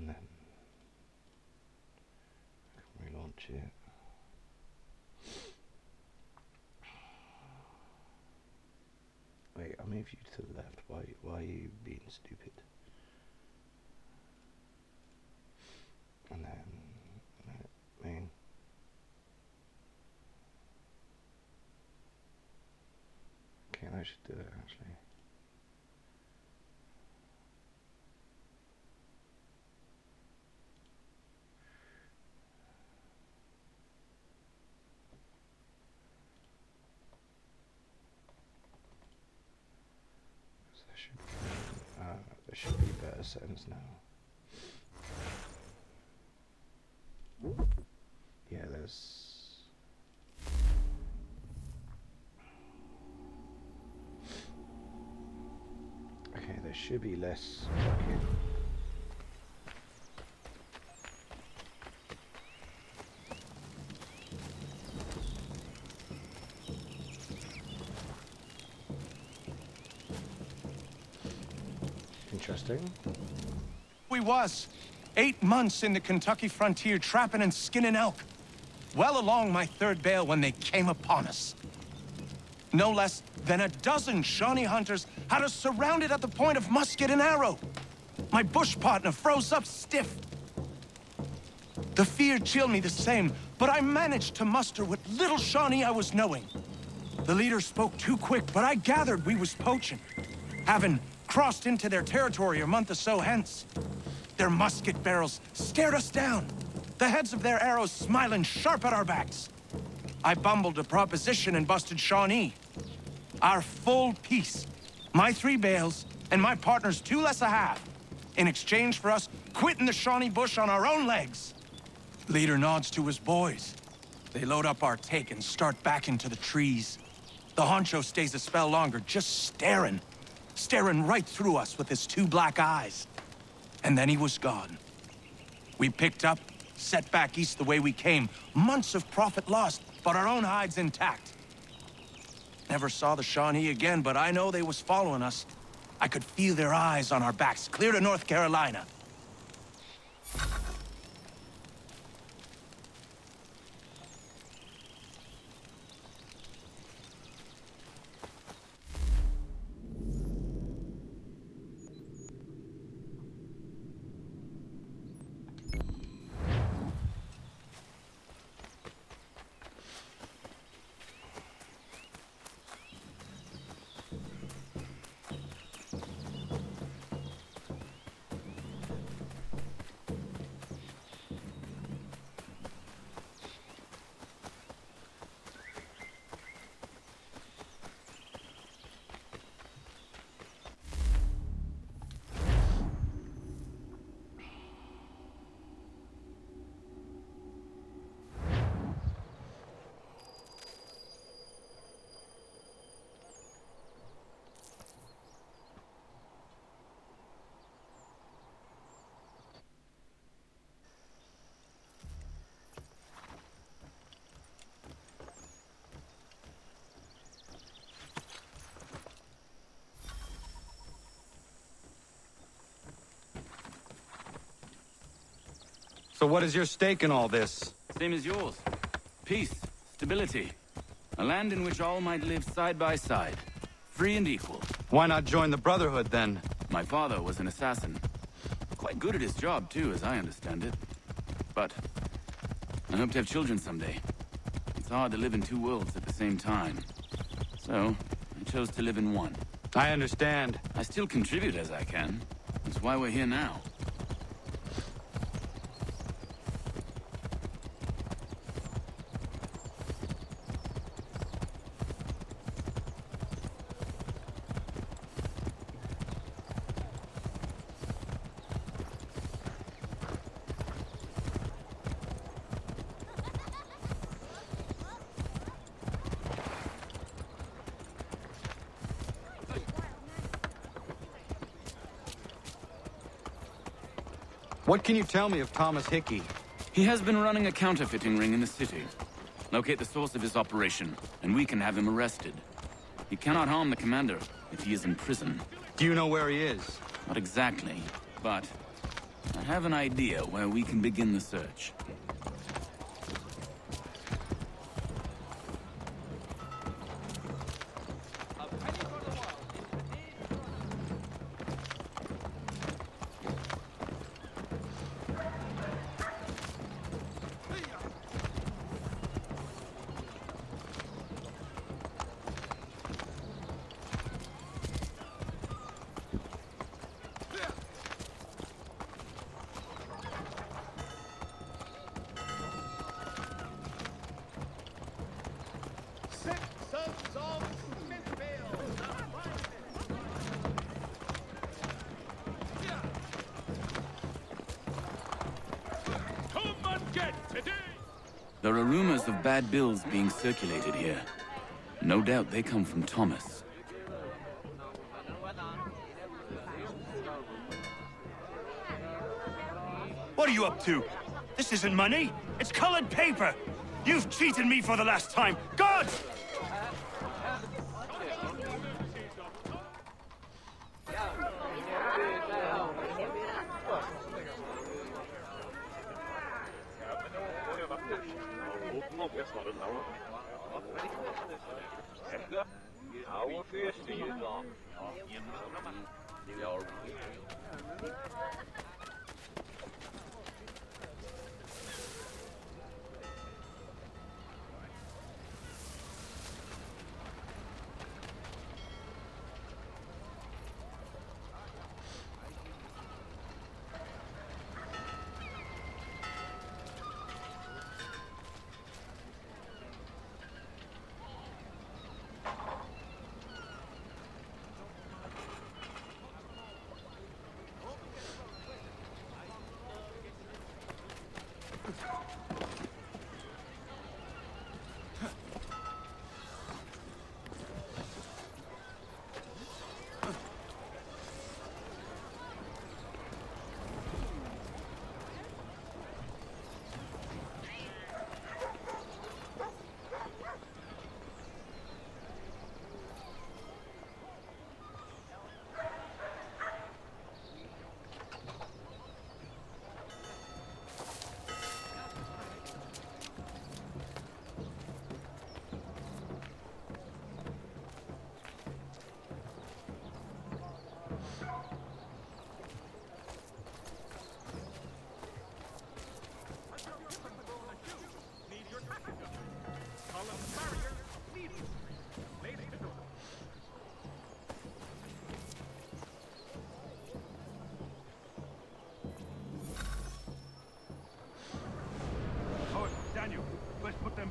then I can relaunch it. Wait, I'll move you to the left. Why are you being stupid? And then, main. Okay, I should do it actually. There should be better settings now. Yeah, there's... Okay, there should be less fucking... Interesting. We was 8 months in the Kentucky frontier trapping and skinning elk. Well along my 3rd bale when they came upon us. No less than a dozen Shawnee hunters had us surrounded at the point of musket and arrow. My bush partner froze up stiff. The fear chilled me the same, but I managed to muster what little Shawnee I was knowing. The leader spoke too quick, but I gathered we was poaching, having crossed into their territory a month or so hence. Their musket barrels stared us down, the heads of their arrows smiling sharp at our backs. I bumbled a proposition and busted Shawnee. Our full piece, my 3 bales, and my partner's 2 less a half, in exchange for us quitting the Shawnee bush on our own legs. Leader nods to his boys. They load up our take and start back into the trees. The honcho stays a spell longer, just staring right through us with his 2 black eyes. And then he was gone. We picked up, set back east the way we came. Months of profit lost, but our own hides intact. Never saw the Shawnee again, but I know they was following us. I could feel their eyes on our backs, clear to North Carolina. So what is your stake in all this? Same as yours. Peace, stability. A land in which all might live side by side. Free and equal. Why not join the Brotherhood, then? My father was an assassin. Quite good at his job, too, as I understand it. But I hope to have children someday. It's hard to live in 2 worlds at the same time. So, I chose to live in one. I understand. I still contribute as I can. That's why we're here now. What can you tell me of Thomas Hickey? He has been running a counterfeiting ring in the city. Locate the source of his operation, and we can have him arrested. He cannot harm the commander if he is in prison. Do you know where he is? Not exactly, but I have an idea where we can begin the search. There are rumors of bad bills being circulated here. No doubt they come from Thomas. What are you up to? This isn't money. It's colored paper. You've cheated me for the last time. God!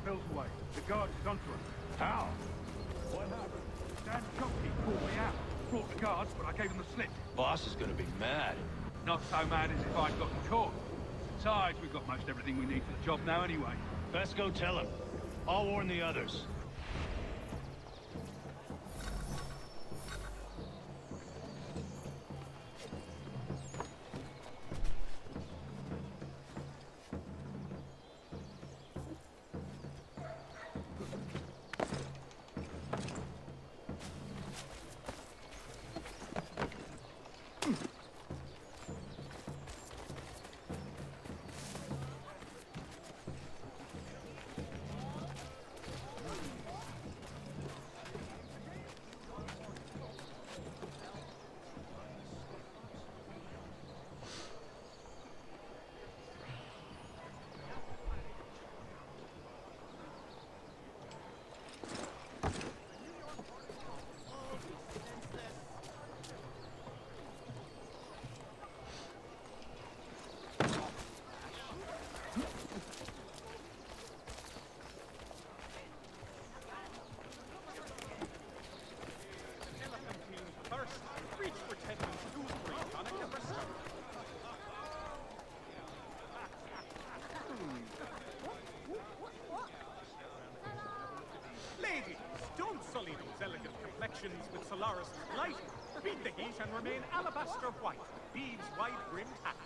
Bills away. The guard is onto us. How? What happened? Dan Jockey called me out. Brought the guards, but I gave him the slip. Boss is gonna be mad. Not so mad as if I'd gotten caught. Besides, we've got most everything we need for the job now anyway. Best go tell him. I'll warn the others. With Solaris' light, beat the heat and remain alabaster white. Beads wide-brimmed hats.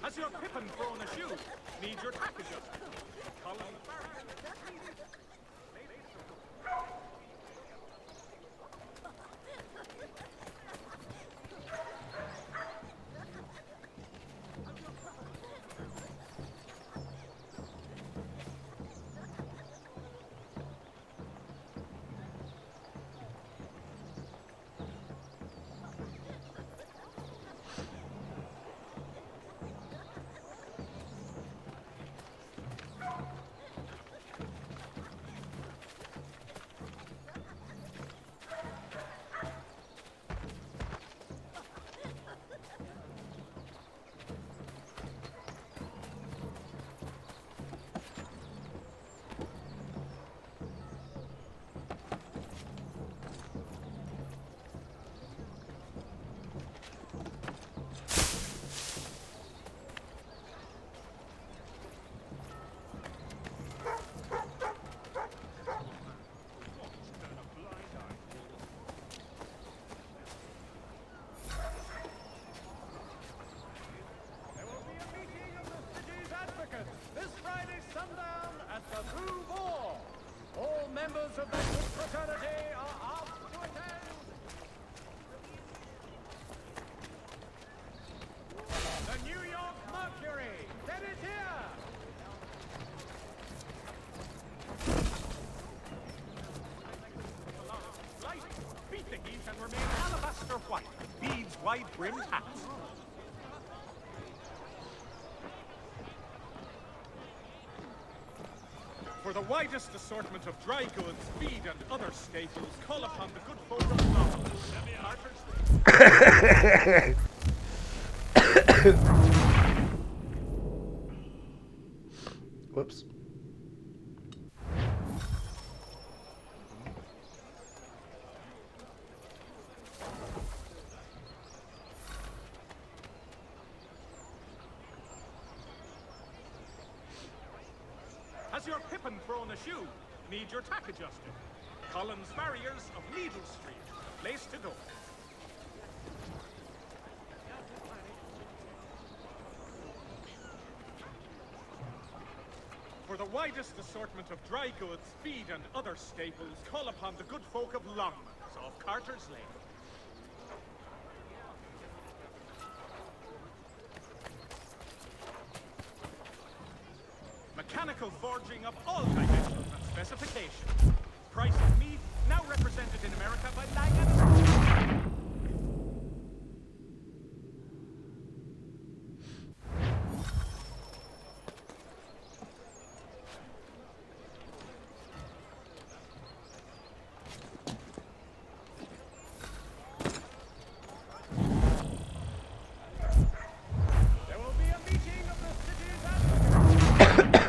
Has your Pippin thrown a shoe? Need your tack adjusted? Colin heat and remain alabaster white. Beads wide-brimmed hats. For the widest assortment of dry goods, feed, and other staples, call upon the good folk of London. Whoops. Has your pippin thrown a shoe? Need your tack adjusted? Collins Farriers of Needle Street. Place to door. For the widest assortment of dry goods, feed, and other staples, call upon the good folk of Longmans of Carter's Lane. Mechanical forging of all dimensions and specifications. Price of meat, now represented in America by Lang & There will be a meeting of the city's advocates.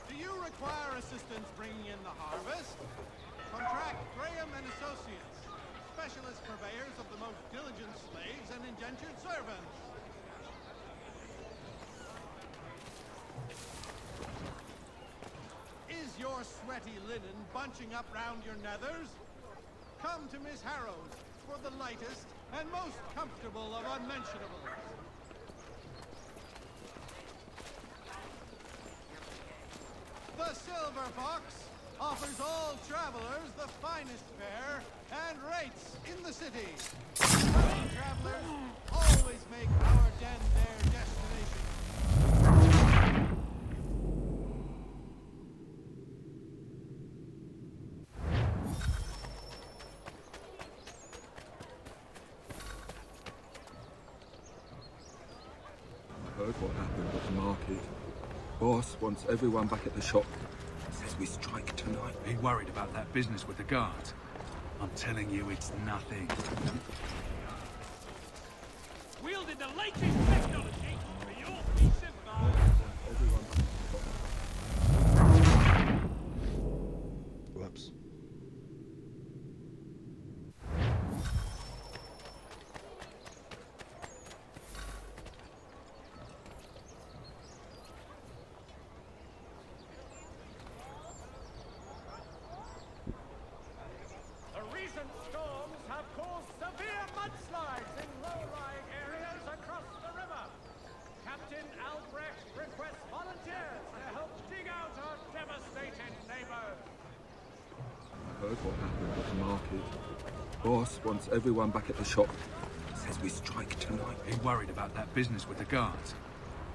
Do you require assistance bringing in the harvest? Contract Graham and Associates, specialist purveyors of the most diligent slaves and indentured servants. Is your sweaty linen bunching up round your nethers? Come to Miss Harrow's for the lightest and most comfortable of unmentionables. The Silver Fox offers all travelers the finest fare and rates in the city. Traveling travelers always make our den their destination. I heard what happened at the market. Boss wants everyone back at the shop. Says we strike tonight. Are you worried about that business with the guards? I'm telling you, it's nothing. Wielded the latest technology for your peace of mind. Everyone back at the shop. Whoops. The recent storms have caused severe mudslides in low-lying areas across the river. Captain Albrecht requests volunteers to help dig out our devastated neighbors. I heard what happened at the market. Boss wants everyone back at the shop. Says we strike tonight. Are you worried about that business with the guards?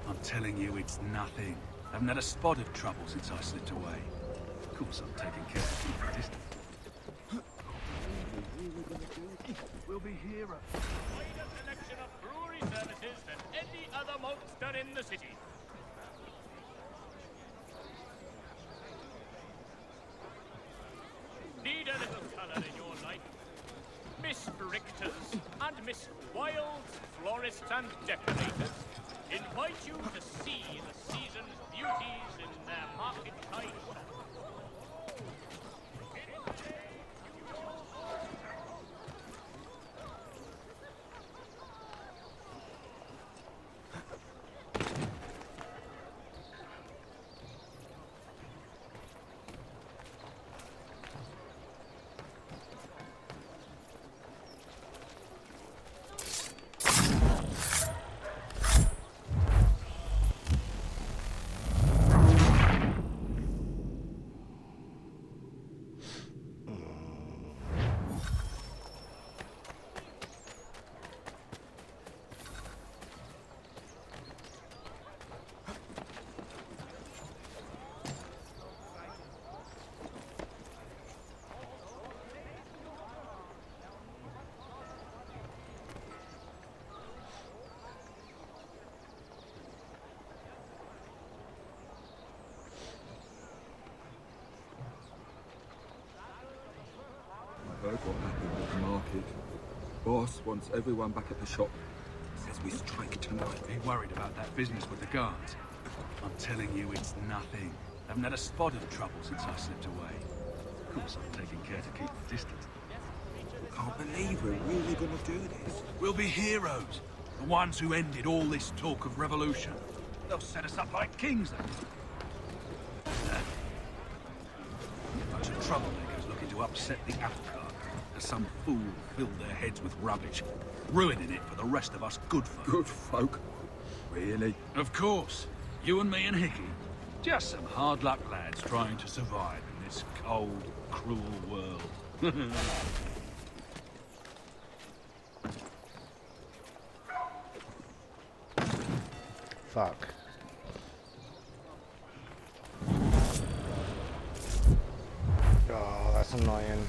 I'm telling you, it's nothing. Haven't had a spot of trouble since I slipped away. Of course, I'm taking care of keeping a distance. We'll be heroes. Wider selection of brewery services than any other maltster in the city. Need a little color in your life? Miss Richters and Miss Wilds, florists and decorators, invite you to see the season's beauties in their market-tide shop. heard what happened at the market. Boss wants everyone back at the shop. Says we strike tonight. Be worried about that business with the guards. I'm telling you, it's nothing. Haven't had a spot of trouble since I slipped away. Of course, I'm taking care to keep the distance. Can't believe we're really gonna do this. We'll be heroes. The ones who ended all this talk of revolution. They'll set us up like kings, they will. Bunch of troublemakers looking to upset the apple cart. As some fool filled their heads with rubbish, ruining it for the rest of us good folk. Good folk? Really? Of course. You and me and Hickey. Just some hard luck lads trying to survive in this cold, cruel world. Fuck. Oh, that's annoying.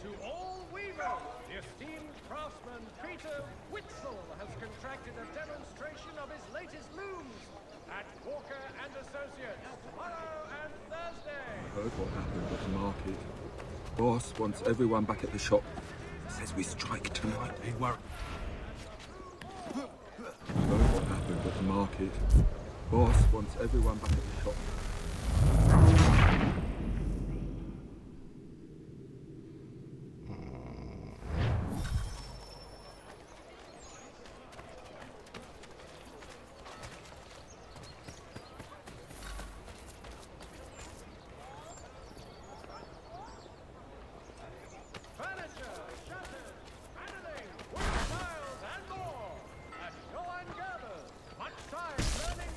To all weavers, the esteemed craftsman Peter Witzel has contracted a demonstration of his latest looms at Walker and Associates tomorrow and Thursday. Heard what happened at the market. Boss wants everyone back at the shop. Says we strike tonight. Be worried. Heard what happened at the market. Boss wants everyone back at the shop. Furniture, shutters, paneling, wooden tiles, and more. At Show and Gathers, much time learning.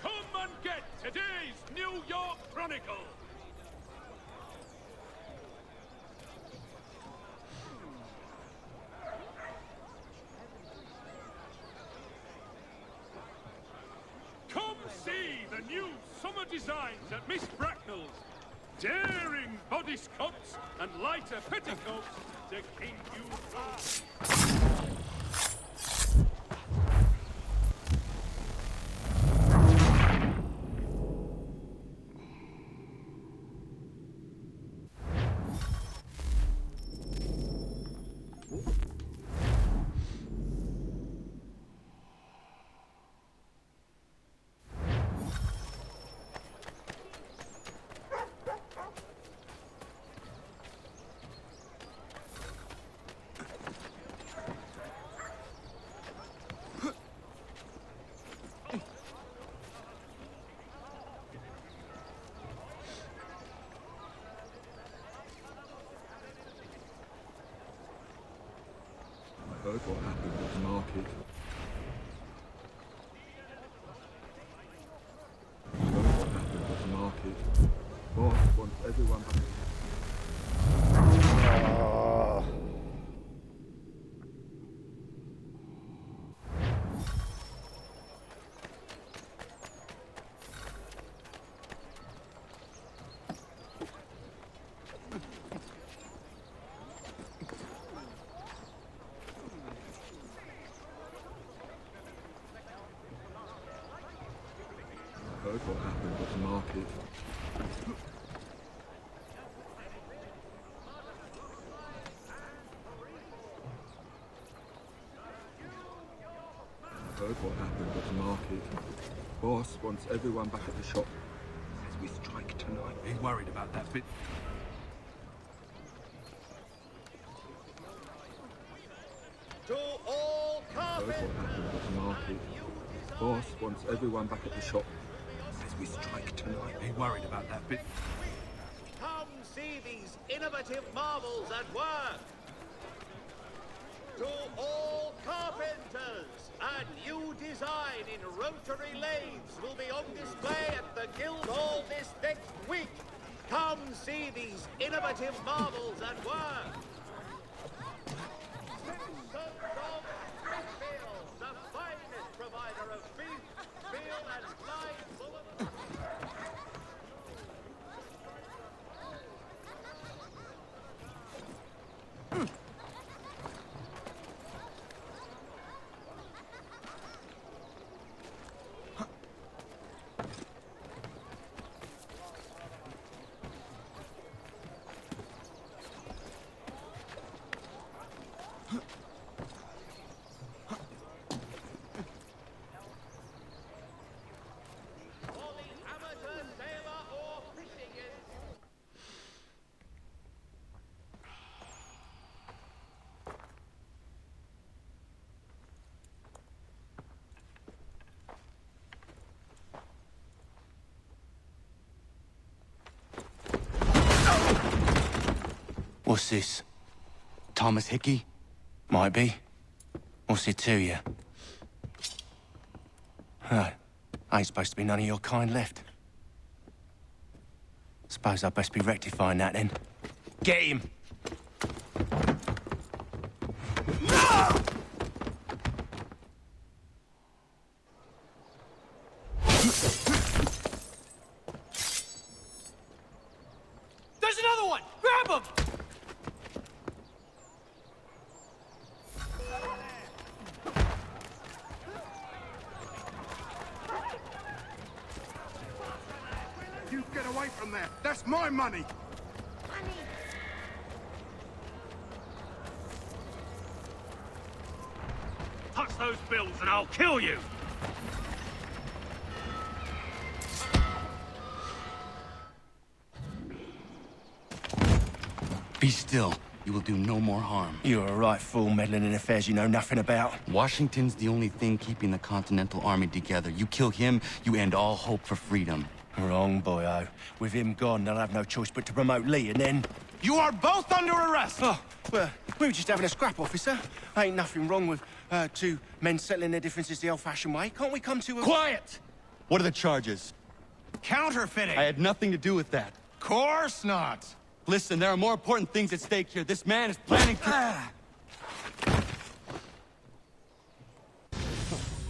Come and get today's New York Chronicle. Come see the new summer designs at Miss Bracknell's. Daring bodice cuts and lighter petticoats to keep you fly. Heard what happened at the market. Heard what happened at the market. Boss wants everyone back at the Oh. Heard what happened at the market. market. Boss wants everyone back at the shop. Says we strike tonight. Ain't worried about that bit. To all Heard what happened at the market. Boss wants everyone back at the shop. Says we strike tonight. Ain't worried about that bit. come see these innovative marvels at work. To all carpenters, a new design in rotary lathes will be on display at the Guildhall this next week. Come see these innovative marvels at work. Simpsons of Smithfield, the finest provider of beef, veal, and live bullet. For the amateur sailor or fishing What's this? Thomas Hickey? Might be. What's it to you? Right. Ain't supposed to be none of your kind left. Suppose I'd best be rectifying that then. Get him! There's another one! Grab him! You get away from there. That's my money. Touch those bills and I'll kill you! Be still. You will do no more harm. You're a right fool meddling in affairs you know nothing about. Washington's the only thing keeping the Continental Army together. You kill him, you end all hope for freedom. Wrong, boyo. With him gone, they'll have no choice but to promote Lee, and then... You are both under arrest! Oh, well, we were just having a scrap, officer. Ain't nothing wrong with two men settling their differences the old-fashioned way. Can't we come to a... Quiet! What are the charges? Counterfeiting! I had nothing to do with that. Course not! Listen, there are more important things at stake here. This man is planning to...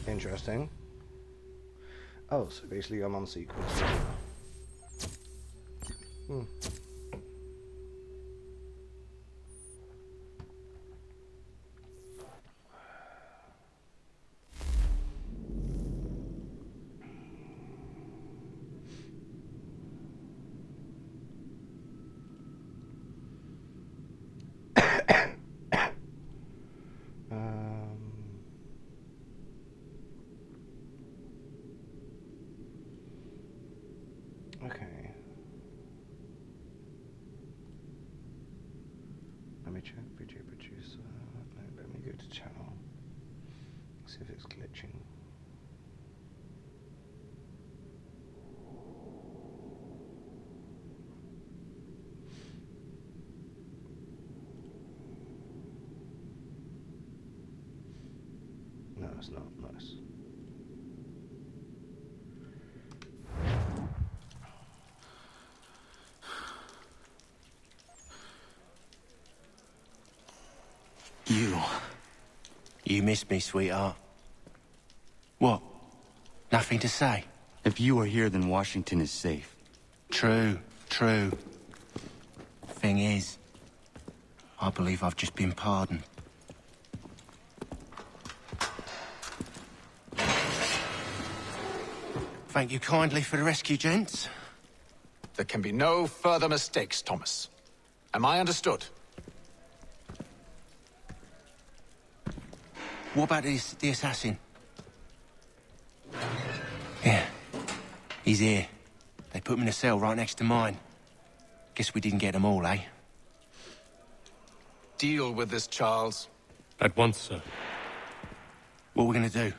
Interesting. Oh, so basically I'm on sequence. Hmm. Okay. Let me check video producer. No, let me go to channel. See if it's glitching. No, it's not. Nice. You missed me, sweetheart. What? Nothing to say? If you are here, then Washington is safe. True, true. Thing is, I believe I've just been pardoned. Thank you kindly for the rescue, gents. There can be no further mistakes, Thomas. Am I understood? What about the assassin? He's here. They put him in a cell right next to mine. Guess we didn't get them all, eh? Deal with this, Charles. At once, sir. What are we gonna do?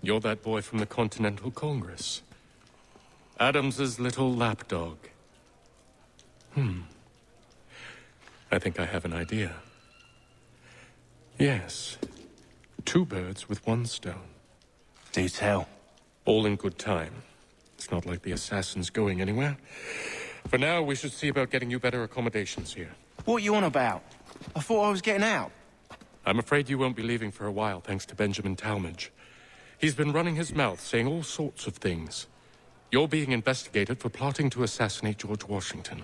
You're that boy from the Continental Congress. Adams's little lapdog. I think I have an idea. Yes. 2 birds with 1 stone. Do tell. All in good time. It's not like the assassin's going anywhere. For now, we should see about getting you better accommodations here. What you on about? I thought I was getting out. I'm afraid you won't be leaving for a while, thanks to Benjamin Talmadge. He's been running his mouth, saying all sorts of things. You're being investigated for plotting to assassinate George Washington.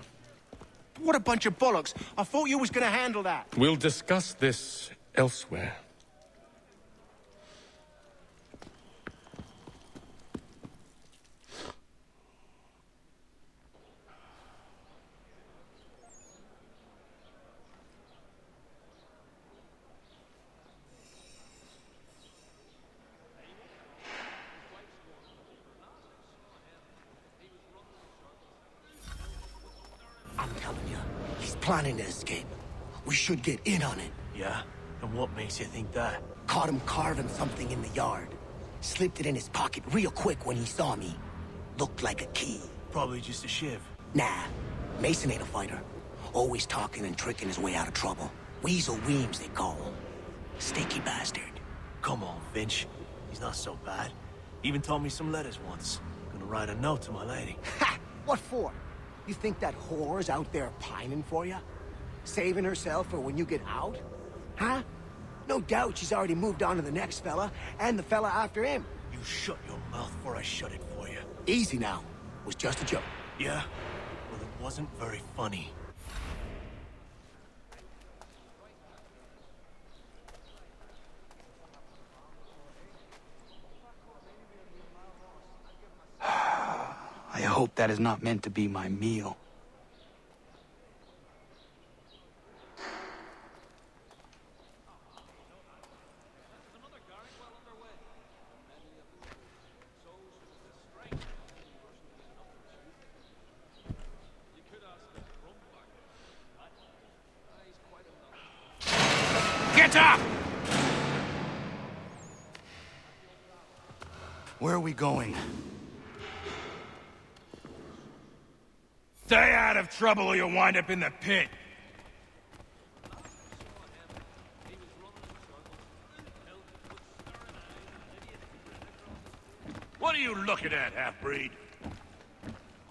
What a bunch of bollocks. I thought you was gonna handle that. We'll discuss this elsewhere. I'm telling you, he's planning to escape. We should get in on it. Yeah? And what makes you think that? Caught him carving something in the yard. Slipped it in his pocket real quick when he saw me. Looked like a key. Probably just a shiv. Nah, Mason ain't a fighter. Always talking and tricking his way out of trouble. Weasel Weems, they call him. Sticky bastard. Come on, Finch. He's not so bad. Even taught me some letters once. Gonna write a note to my lady. Ha! What for? You think that whore's out there pining for you? Saving herself for when you get out? Huh? No doubt she's already moved on to the next fella, and the fella after him. You shut your mouth before I shut it for you. Easy now. Was just a joke. Yeah? Well, it wasn't very funny. I hope that is not meant to be my meal. Get up! Where are we going? Stay out of trouble or you'll wind up in the pit. What are you looking at, half-breed?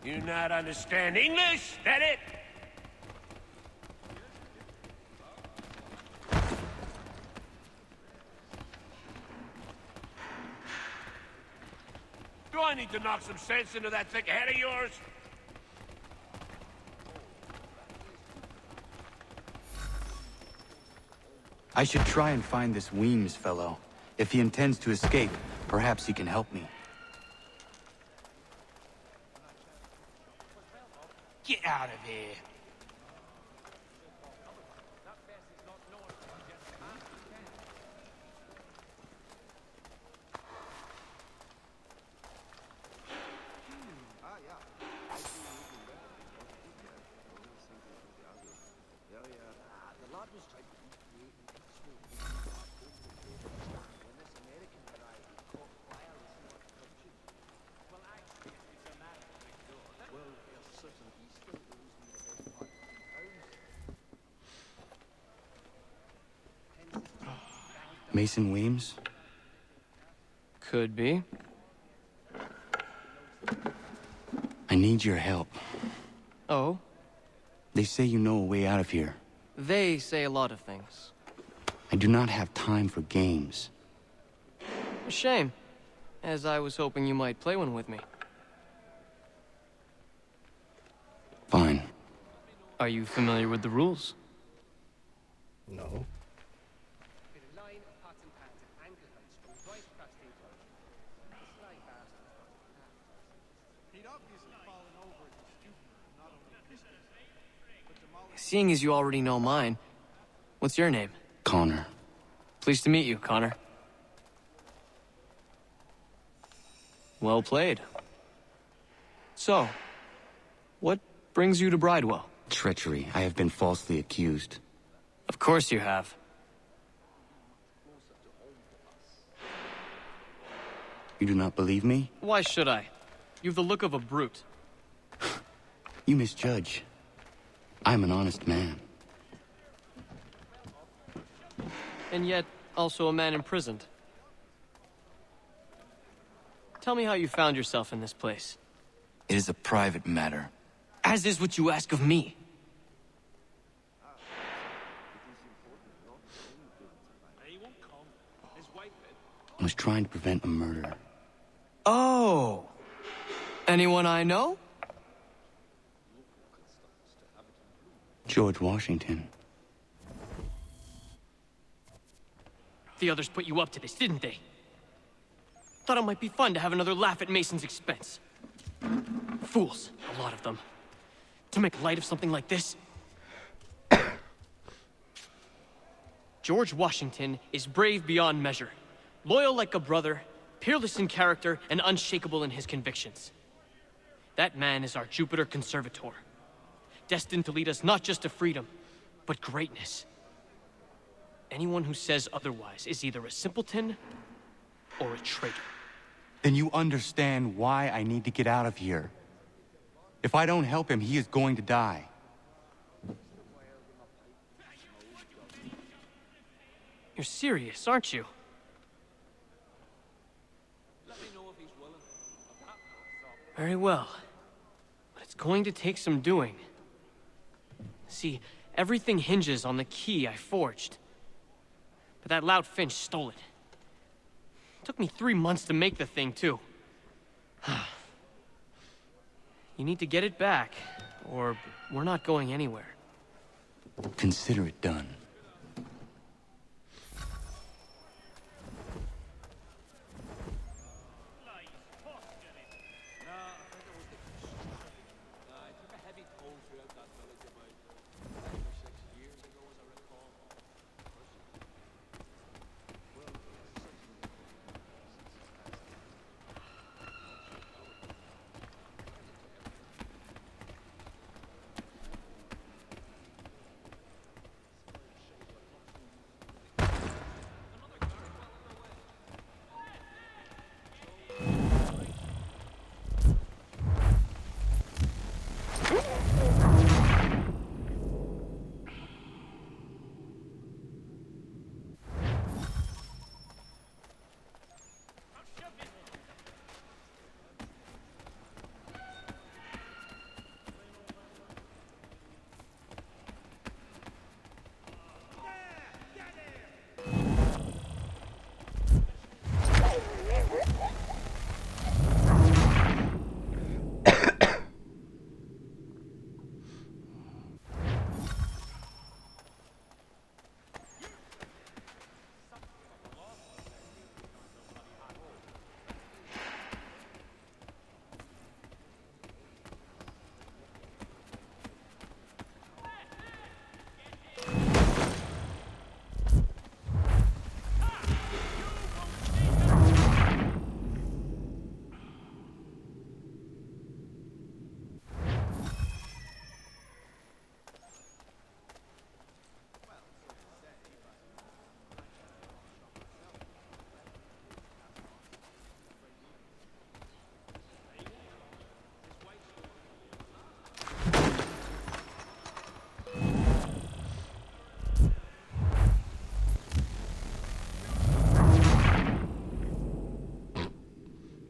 You not understand English? That it? Do I need to knock some sense into that thick head of yours? I should try and find this Weems fellow. If he intends to escape, perhaps he can help me. Get out of here. Mason Weems? Could be. I need your help. Oh? They say you know a way out of here. They say a lot of things. I do not have time for games. A shame, as I was hoping you might play one with me. Fine. Are you familiar with the rules? No. Seeing as you already know mine, what's your name? Connor. Pleased to meet you, Connor. Well played. So, what brings you to Bridewell? Treachery. I have been falsely accused. Of course you have. You do not believe me? Why should I? You've the look of a brute. You misjudge. I'm an honest man. And yet, also a man imprisoned. Tell me how you found yourself in this place. It is a private matter. As is what you ask of me. I was trying to prevent a murder. Oh! Anyone I know? George Washington. The others put you up to this, didn't they? Thought it might be fun to have another laugh at Mason's expense. Fools, a lot of them. To make light of something like this. George Washington is brave beyond measure, loyal like a brother, peerless in character, and unshakable in his convictions. That man is our Jupiter Conservator, destined to lead us not just to freedom, but greatness. Anyone who says otherwise is either a simpleton or a traitor. Then you understand why I need to get out of here. If I don't help him, he is going to die. You're serious, aren't you? Very well. But it's going to take some doing. See, everything hinges on the key I forged. But that lout Finch stole it. Took me 3 months to make the thing, too. You need to get it back, or we're not going anywhere. Consider it done.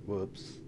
Whoops.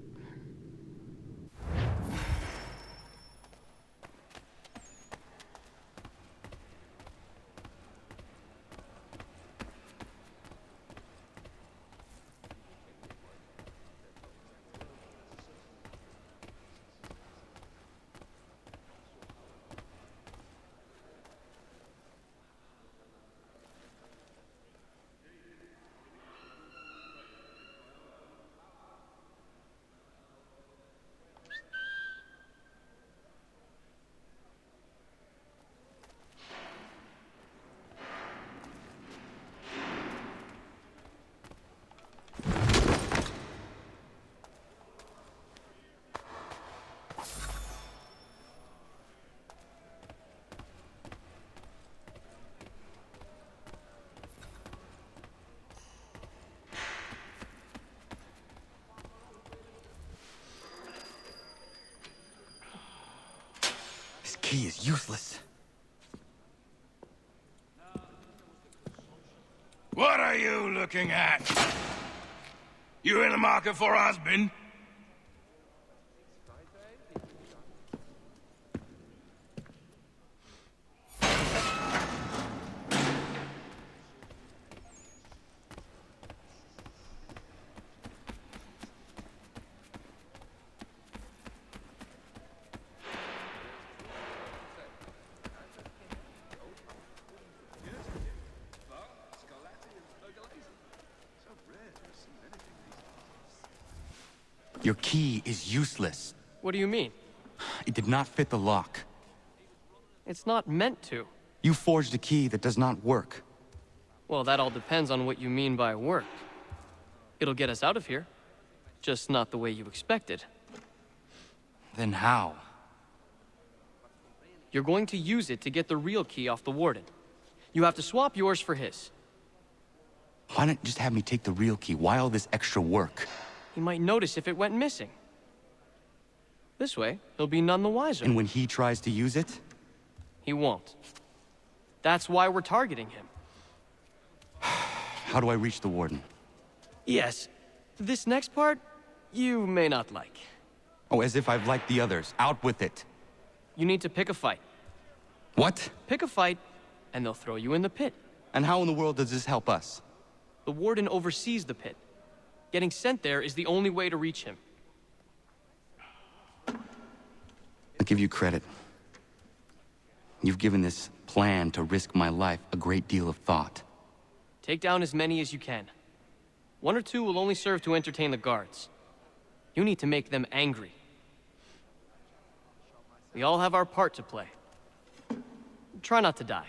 key is useless. What are you looking at? You in the market for a husband? Your key is useless. What do you mean? It did not fit the lock. It's not meant to. You forged a key that does not work. Well, that all depends on what you mean by work. It'll get us out of here. Just not the way you expected. Then how? You're going to use it to get the real key off the warden. You have to swap yours for his. Why not just have me take the real key? Why all this extra work? He might notice if it went missing. This way, he'll be none the wiser. And when he tries to use it? He won't. That's why we're targeting him. How do I reach the warden? Yes. This next part, you may not like. Oh, as if I've liked the others. Out with it. You need to pick a fight. What? Pick a fight, and they'll throw you in the pit. And how in the world does this help us? The warden oversees the pit. Getting sent there is the only way to reach him. I'll give you credit. You've given this plan to risk my life a great deal of thought. Take down as many as you can. 1 or 2 will only serve to entertain the guards. You need to make them angry. We all have our part to play. Try not to die.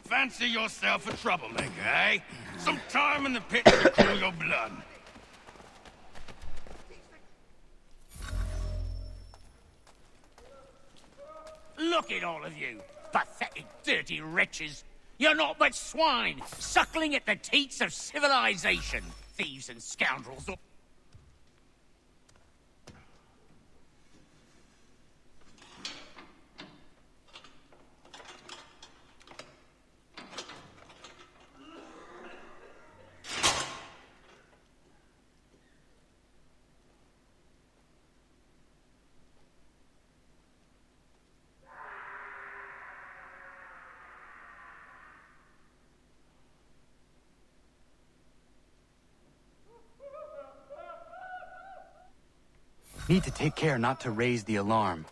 Fancy yourself a troublemaker, eh? Some time in the pit to cool your blood. Look at all of you, pathetic, dirty wretches. You're not but swine, suckling at the teats of civilization. Thieves and scoundrels. Need to take care not to raise the alarm.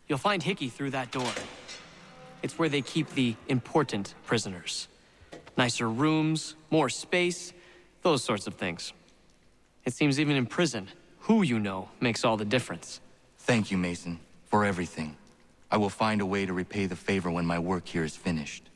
You'll find Hickey through that door. It's where they keep the important prisoners. Nicer rooms, more space, those sorts of things. It seems even in prison, who you know makes all the difference. Thank you, Mason, for everything. I will find a way to repay the favor when my work here is finished.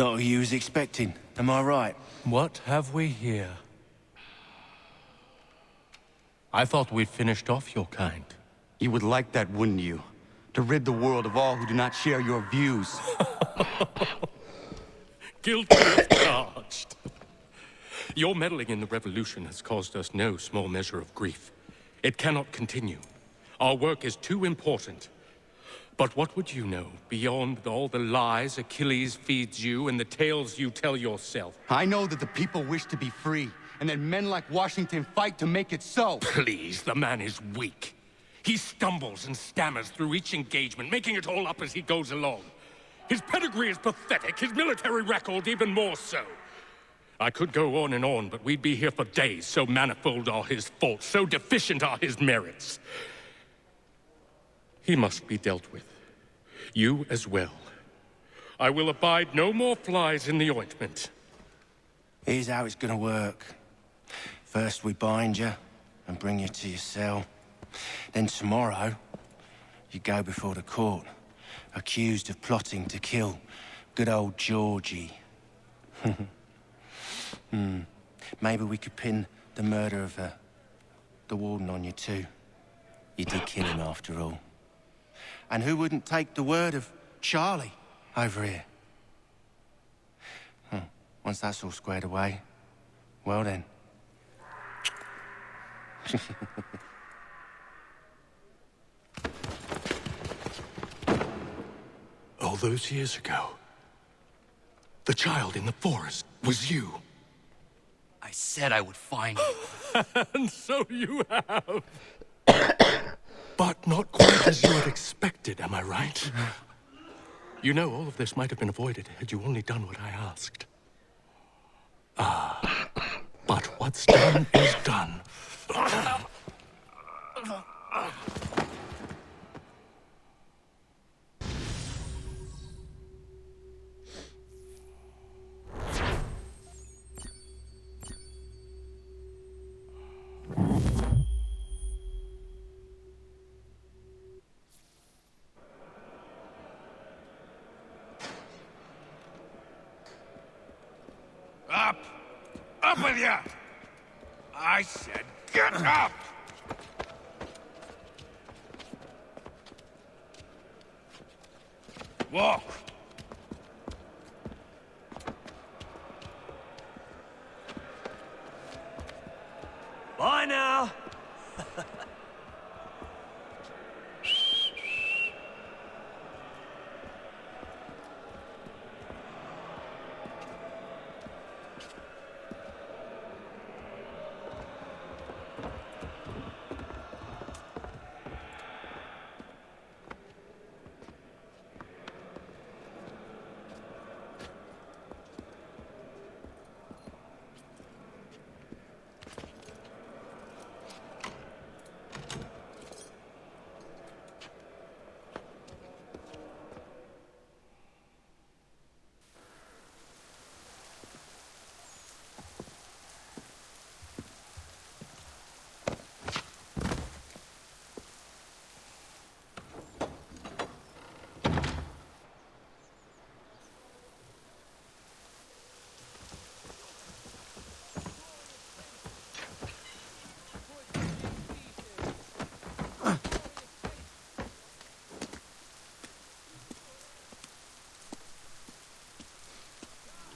Not who you was expecting, am I right? What have we here? I thought we'd finished off your kind. You would like that, wouldn't you? To rid the world of all who do not share your views. Guilty as charged. Your meddling in the revolution has caused us no small measure of grief. It cannot continue. Our work is too important. But what would you know beyond all the lies Achilles feeds you and the tales you tell yourself? I know that the people wish to be free, and that men like Washington fight to make it so. Please, the man is weak. He stumbles and stammers through each engagement, making it all up as he goes along. His pedigree is pathetic, his military record even more so. I could go on, but we'd be here for days, so manifold are his faults, so deficient are his merits. He must be dealt with. You as well. I will abide no more flies in the ointment. Here's how it's gonna work. First we bind you and bring you to your cell. Then tomorrow, you go before the court, accused of plotting to kill good old Georgie. Maybe we could pin the murder of the warden on you too. You did kill him after all. And who wouldn't take the word of Charlie over here? Once that's all squared away, well then. All those years ago, the child in the forest was you. I said I would find you. And so you have. But not quite as you had expected, am I right? You know, all of this might have been avoided had you only done what I asked. But what's done is done. Up! Up with you! I said get up! Walk! Bye now!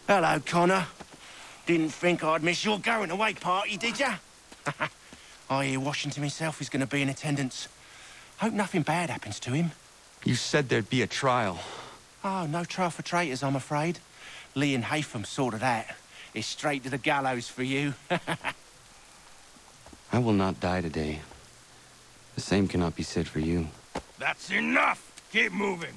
Hello, Connor. Didn't think I'd miss your going-away party, did ya? I hear Washington himself is going to be in attendance. Hope nothing bad happens to him. You said there'd be a trial. Oh, no trial for traitors, I'm afraid. Lee and Haytham sorted that. It's straight to the gallows for you. I will not die today. The same cannot be said for you. That's enough! Keep moving!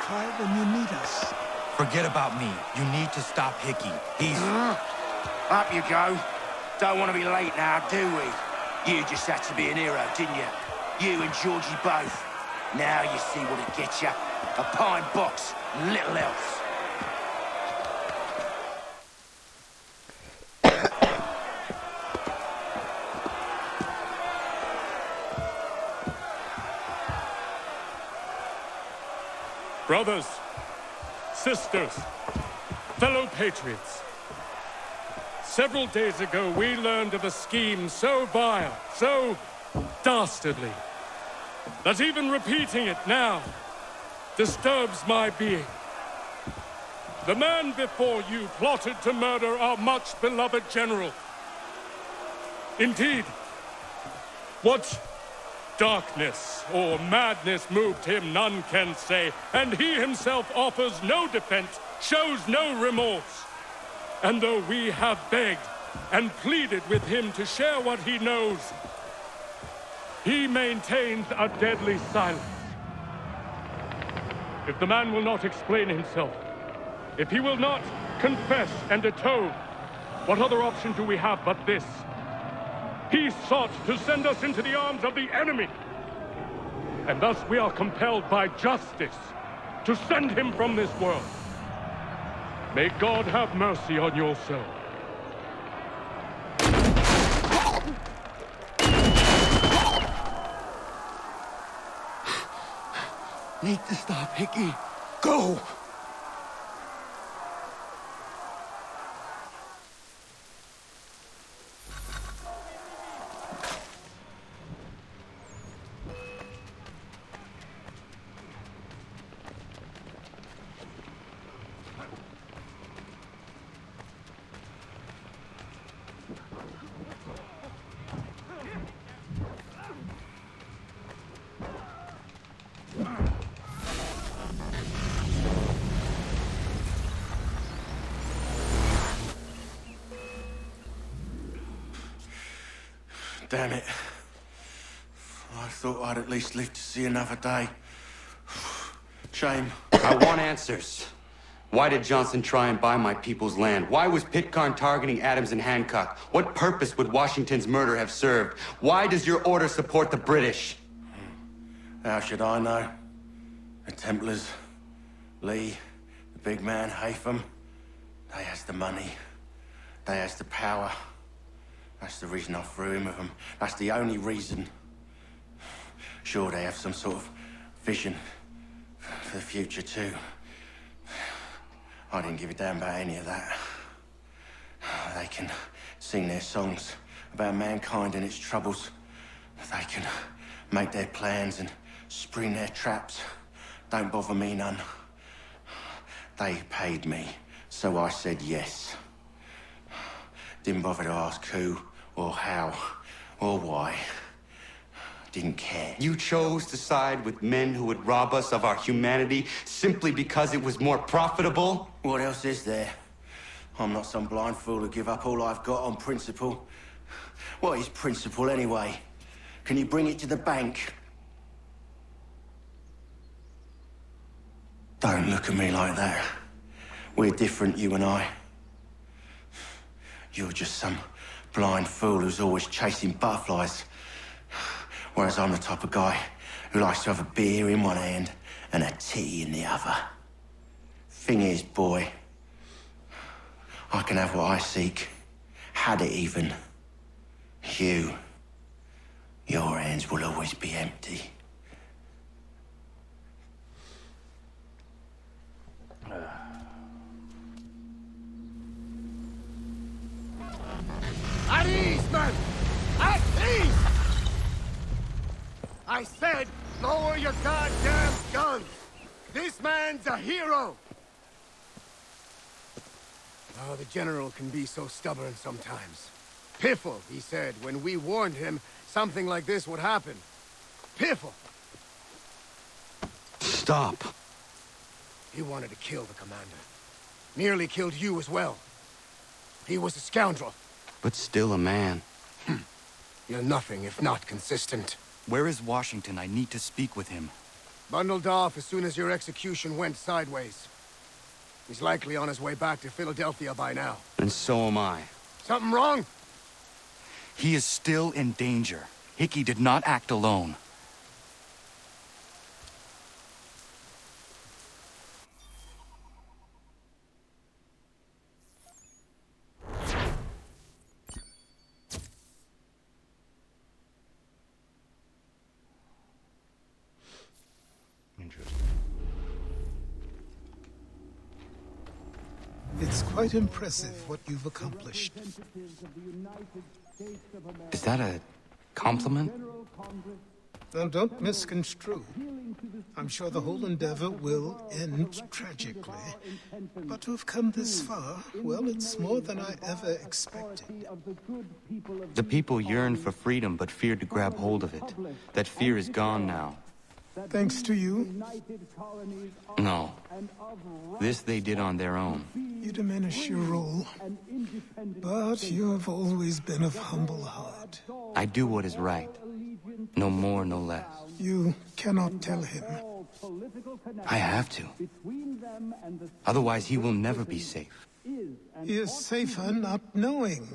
quiet when you need us. Forget about me. You need to stop Hickey. He's... Up you go. Don't want to be late now, do we? You just had to be an hero, didn't you? You and Georgie both. Now you see what it gets you. A pine box, little else. Brothers, sisters, fellow patriots. Several days ago, we learned of a scheme so vile, so dastardly, that even repeating it now disturbs my being. The man before you plotted to murder our much-beloved general. Indeed, what darkness or madness moved him, none can say, and he himself offers no defense, shows no remorse. And though we have begged and pleaded with him to share what he knows, he maintains a deadly silence. If the man will not explain himself, if he will not confess and atone, what other option do we have but this? He sought to send us into the arms of the enemy. And thus we are compelled by justice to send him from this world. May God have mercy on your soul. Need to stop Hickey. Go! Damn it. I thought I'd at least live to see another day. Shame. I want answers. Why did Johnson try and buy my people's land? Why was Pitcairn targeting Adams and Hancock? What purpose would Washington's murder have served? Why does your order support the British? How should I know? The Templars, Lee, the big man, Haytham, they has the money. They has the power. That's the reason I threw him with them. That's the only reason. Sure, they have some sort of vision for the future, too. I didn't give a damn about any of that. They can sing their songs about mankind and its troubles. They can make their plans and spring their traps. Don't bother me none. They paid me, so I said yes. Didn't bother to ask who, or how, or why. Didn't care. You chose to side with men who would rob us of our humanity simply because it was more profitable? What else is there? I'm not some blind fool who give up all I've got on principle. What is principle anyway? Can you bring it to the bank? Don't look at me like that. We're different, you and I. You're just some blind fool who's always chasing butterflies. Whereas I'm the type of guy who likes to have a beer in one hand and a tea in the other. Thing is, boy, I can have what I seek. Had it even. Your hands will always be empty. At ease, men! At ease! I said, lower your goddamn guns! This man's a hero! Oh, the General can be so stubborn sometimes. Piffle, he said, when we warned him something like this would happen. Piffle! Stop. He wanted to kill the commander. Nearly killed you as well. He was a scoundrel. But still a man. You're nothing if not consistent. Where is Washington? I need to speak with him. Bundled off as soon as your execution went sideways. He's likely on his way back to Philadelphia by now. And so am I. Something wrong? He is still in danger. Hickey did not act alone. It's quite impressive what you've accomplished. Is that a compliment? Now, don't misconstrue. I'm sure the whole endeavor will end tragically. But to have come this far, well, it's more than I ever expected. The people yearned for freedom but feared to grab hold of it. That fear is gone now. Thanks to you? No. This they did on their own. You diminish your role. But you have always been of humble heart. I do what is right. No more, no less. You cannot tell him. I have to. Otherwise, he will never be safe. He is safer not knowing.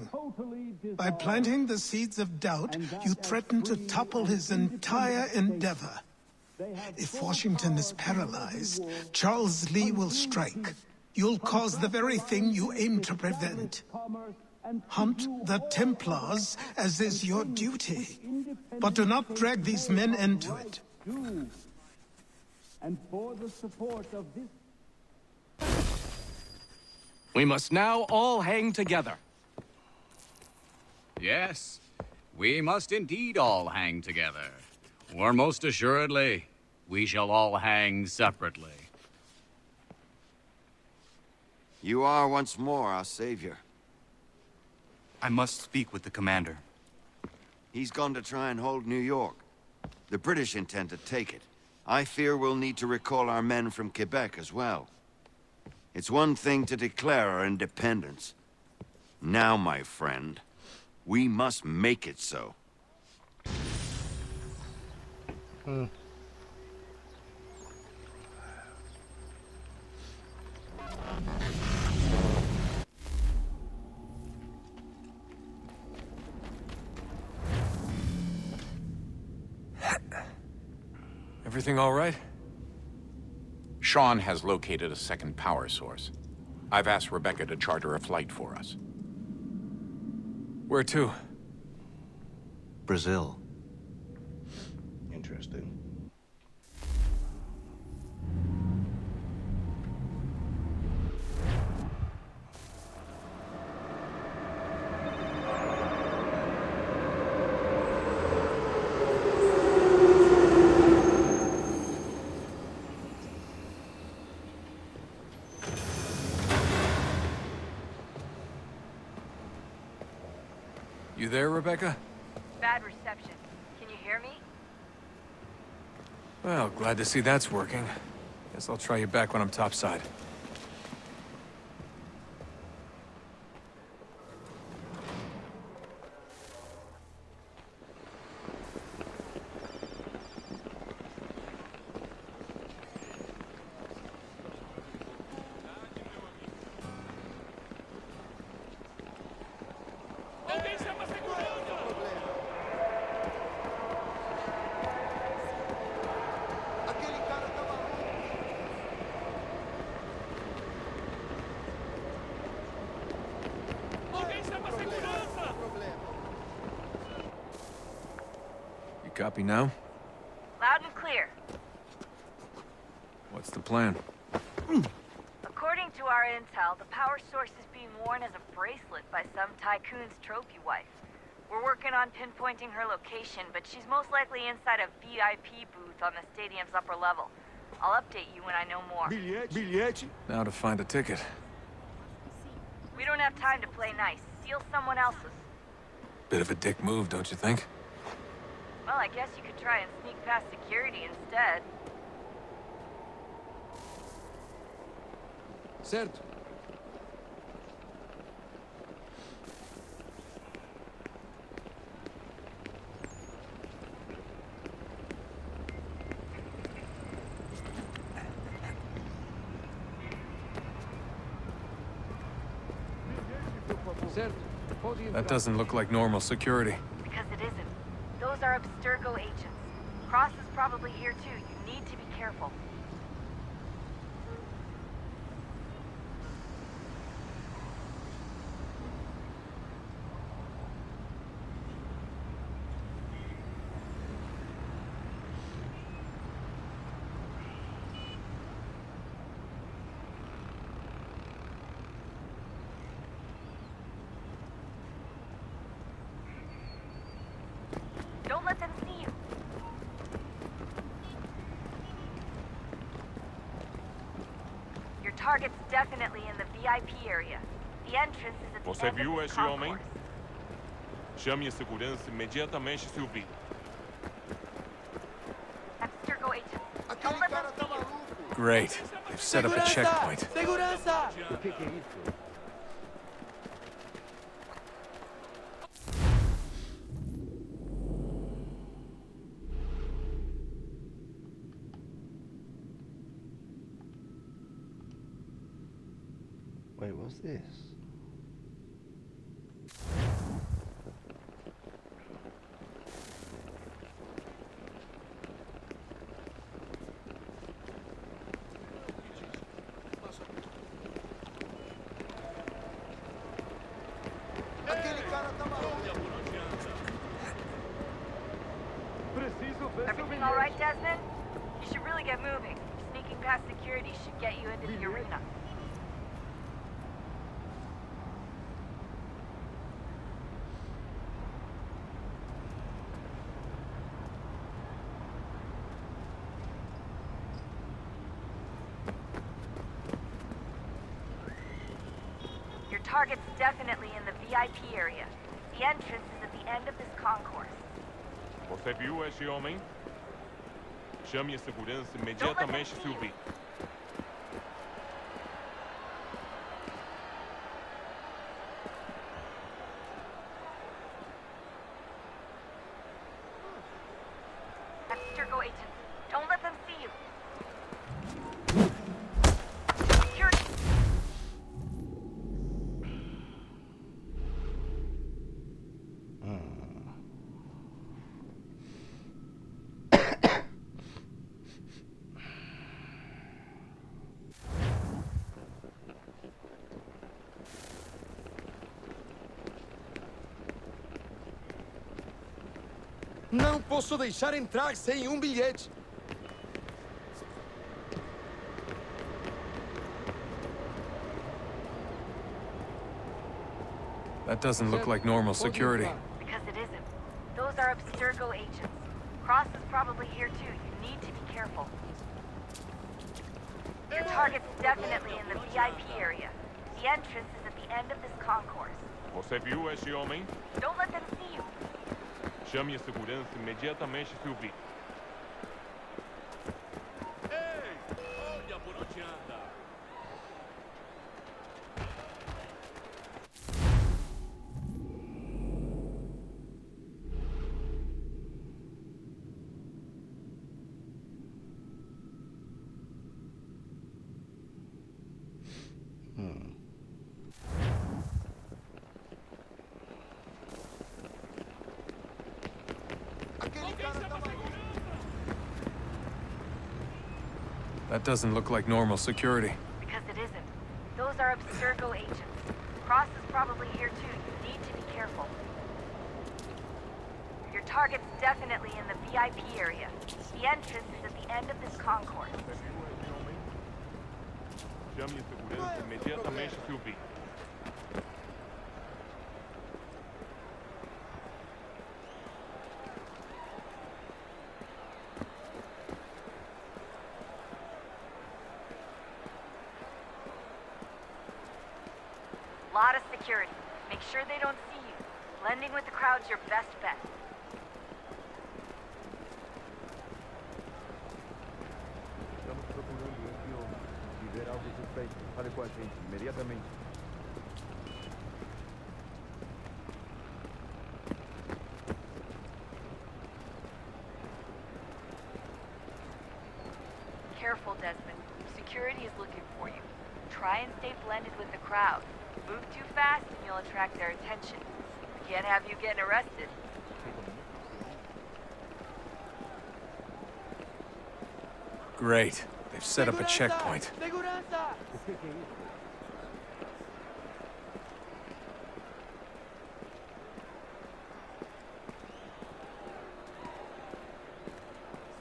By planting the seeds of doubt, you threaten to topple his entire endeavor. If Washington is paralyzed, Charles Lee will strike. You'll cause the very thing you aim to prevent. Hunt the Templars, as is your duty. But do not drag these men into it. And for the support of this... We must now all hang together. Yes, we must indeed all hang together. Or most assuredly, we shall all hang separately. You are once more our savior. I must speak with the commander. He's gone to try and hold New York. The British intend to take it. I fear we'll need to recall our men from Quebec as well. It's one thing to declare our independence. Now, my friend, we must make it so. Everything all right? Sean has located a second power source. I've asked Rebecca to charter a flight for us. Where to? Brazil. Interesting. You there, Rebecca? Bad reception. Can you hear me? Well, glad to see that's working. Guess I'll try you back when I'm topside. Copy now? Loud and clear. What's the plan? According to our intel, the power source is being worn as a bracelet by some tycoon's trophy wife. We're working on pinpointing her location, but she's most likely inside a VIP booth on the stadium's upper level. I'll update you when I know more. Now to find a ticket. We don't have time to play nice. Steal someone else's. Bit of a dick move, don't you think? Well, I guess you could try and sneak past security instead. Certo. That doesn't look like normal security. Because it isn't. Those are Abstergo agents. Cross is probably here too. You need to be careful. Don't let them see you. Your target's definitely in the VIP area. The entrance is at the Você end viu of this esse homem? concourse. Chame a segurança imediatamente se o vir. Abstergo agents. Don't let them see you. Great. They've set up a checkpoint. Segurança! O que é isso? Wait, what's this? Everything all right, Desmond? You should really get moving. Sneaking past security should get you into the arena. Your target's definitely in the VIP area. The entrance is at the end of this concourse. Você viu esse homem? Chame a segurança imediatamente se o vir. Abstergo agents. Don't let them see you. Security. Não posso deixar entrar sem bilhete. That doesn't look like normal security. Because it isn't. Those are Abstergo agents. Cross is probably here too. You need to be careful. Your target's definitely in the VIP area. The entrance is at the end of this concourse. Você viu esse homem? Don't let them see you. Chame a segurança imediatamente se o vir. Olha por onde anda. That doesn't look like normal security. Because it isn't. Those are Abstergo agents. Cross is probably here too. You need to be careful. Your target's definitely in the VIP area. The entrance is at the end of this concourse. Chame a segurança imediatamente se o vir. Lot of security. Make sure they don't see you. Blending with the crowd's your best bet. Estamos procurando esse homem. Se ver algo suspeito, fale com a gente imediatamente. Careful, Desmond. Security is looking for you. Try and stay blended with the crowd. Move too fast and you'll attract their attention. Can't have you getting arrested. Great. They've set up a checkpoint.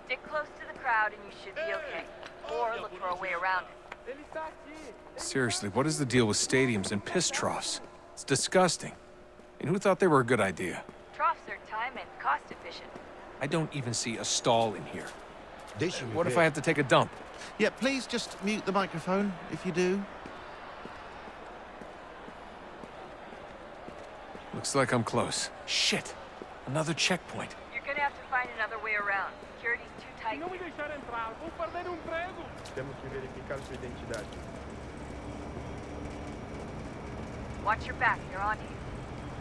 Stick close to the crowd and you should be okay. Or look for a way around it. Seriously, what is the deal with stadiums and piss troughs? It's disgusting. And who thought they were a good idea? Troughs are time and cost efficient. I don't even see a stall in here. What if I have to take a dump? Yeah, please just mute the microphone if you do. Looks like I'm close. Shit! Another checkpoint. You're gonna have to find another way around. Security's too tight. Não me deixar entrar, vou perder emprego. Temos que verificar sua identidade. Watch your back, they're on you.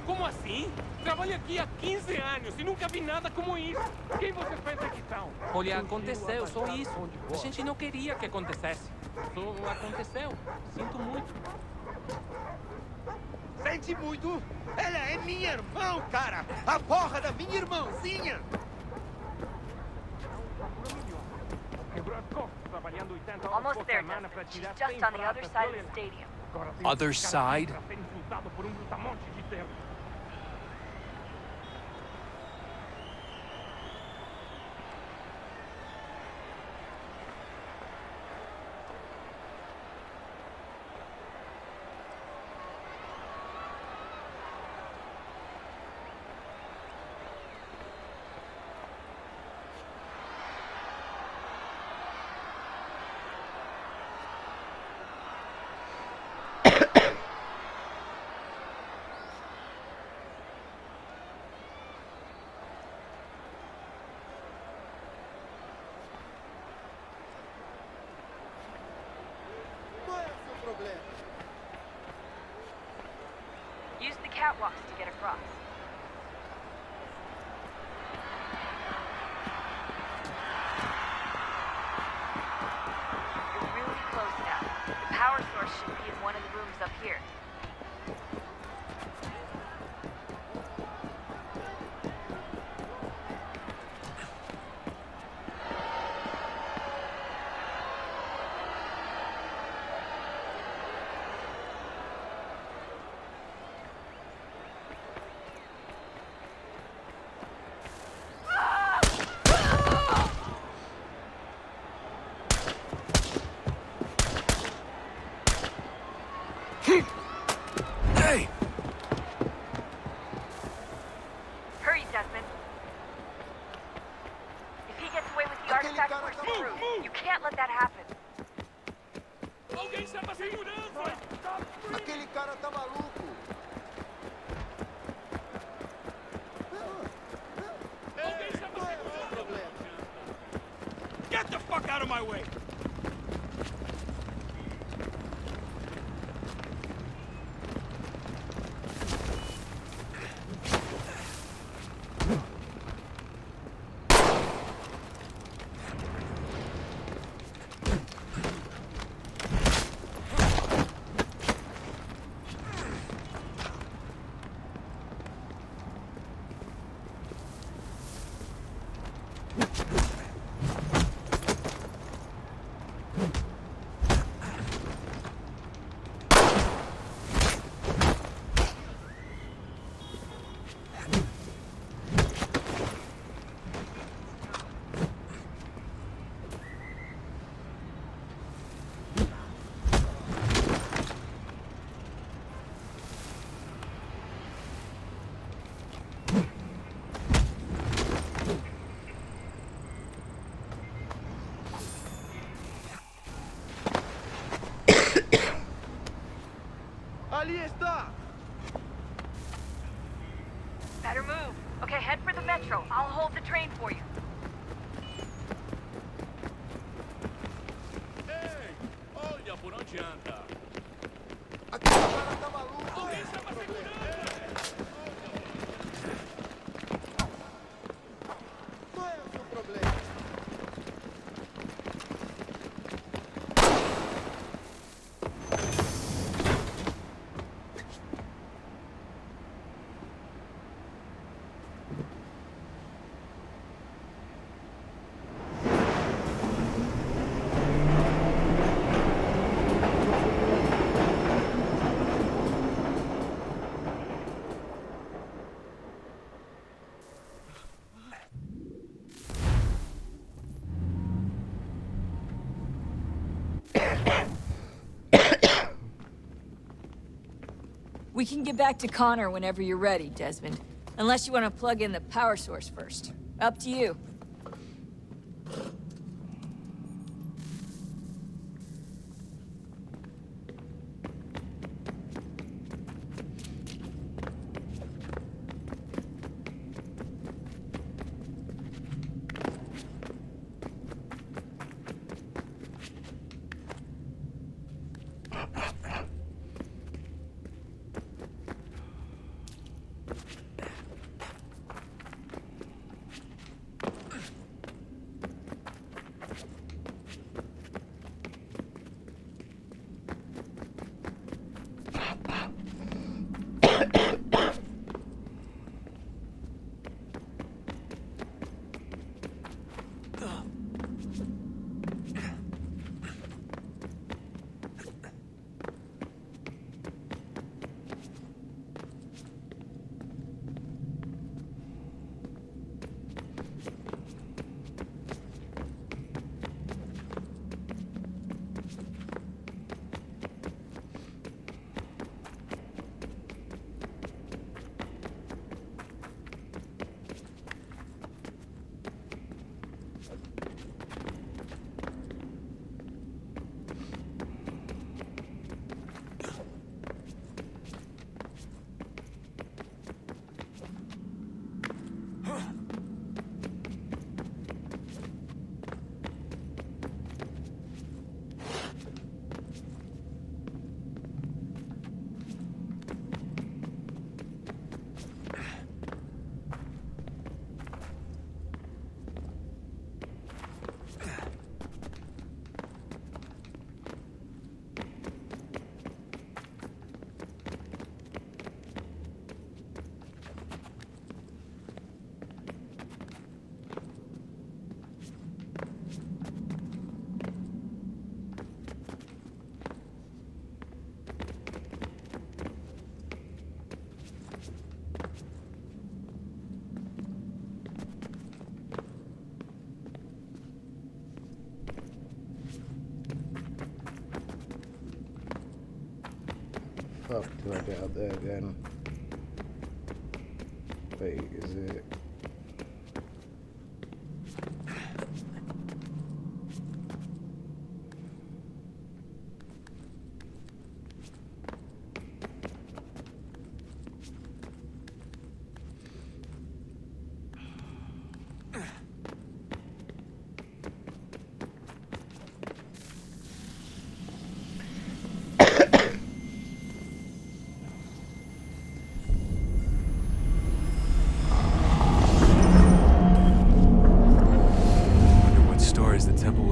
Como assim? Trabalho aqui há 15 anos e nunca vi nada como isso. Quem você pensa que são? Olha, aconteceu, só isso. A gente não queria que acontecesse. Só aconteceu. Sinto muito. Sente muito? Ela é minha irmã, cara! A porra da minha irmãzinha! Almost there, Dustin. She's just on the other side of the stadium. Other side? Use the catwalks to get across. You're really close now. The power source should be in one of the rooms up here. Hey! Hurry, Desmond. If he gets away with the artifact, we're screwed. You can't let that happen. Alguém chama segurança! Aquele cara tá maluco! Alguém chama segurança! Get the fuck out of my way! Ali está! Better move. Okay, head for the metro. I'll hold the train for you. Ei, olha por onde anda. Aquele cara tá maluco! Alguém chama segurança! Qual é o seu problema? We can get back to Connor whenever you're ready, Desmond. Unless you want to plug in the power source first. Up to you. Fuck, do I get up there again? Wait, is it?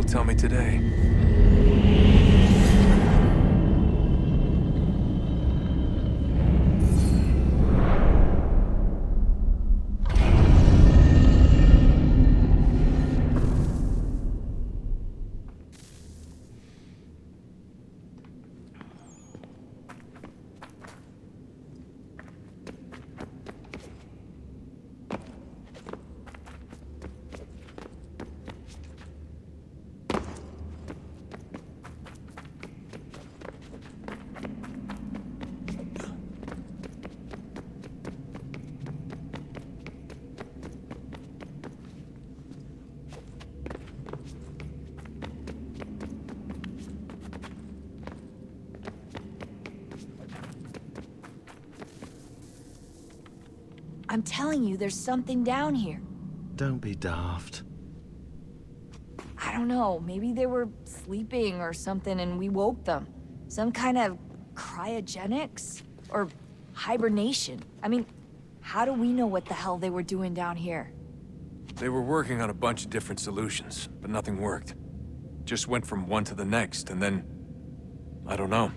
Tell me today. I'm telling you, there's something down here. Don't be daft. I don't know, maybe they were sleeping or something and we woke them. Some kind of cryogenics? Or hibernation. I mean, how do we know what the hell they were doing down here? They were working on a bunch of different solutions, but nothing worked. Just went from one to the next, and then... I don't know.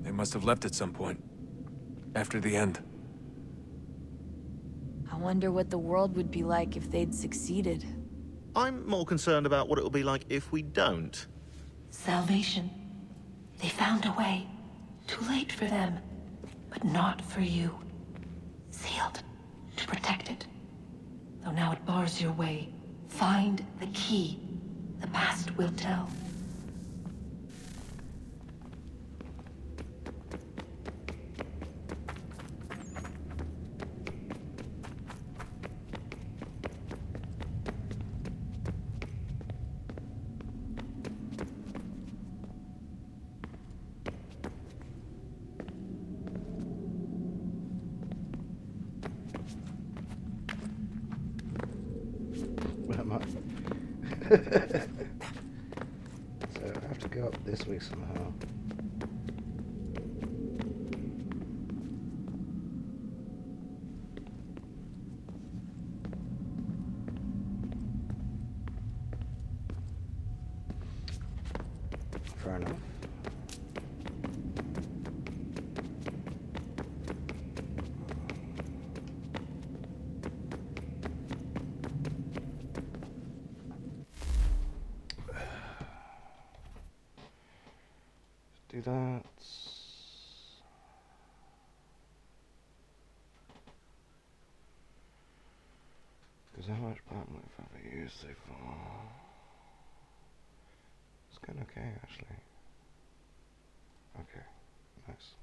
They must have left at some point. After the end. I wonder what the world would be like if they'd succeeded. I'm more concerned about what it'll be like if we don't. Salvation. They found a way. Too late for them, but not for you. Sealed to protect it. Though now it bars your way. Find the key. The past will tell. Where am I? So I have to go up this way somehow. Fair enough. Do that. Because how much platinum have I used so far? It's going okay actually. Okay, nice.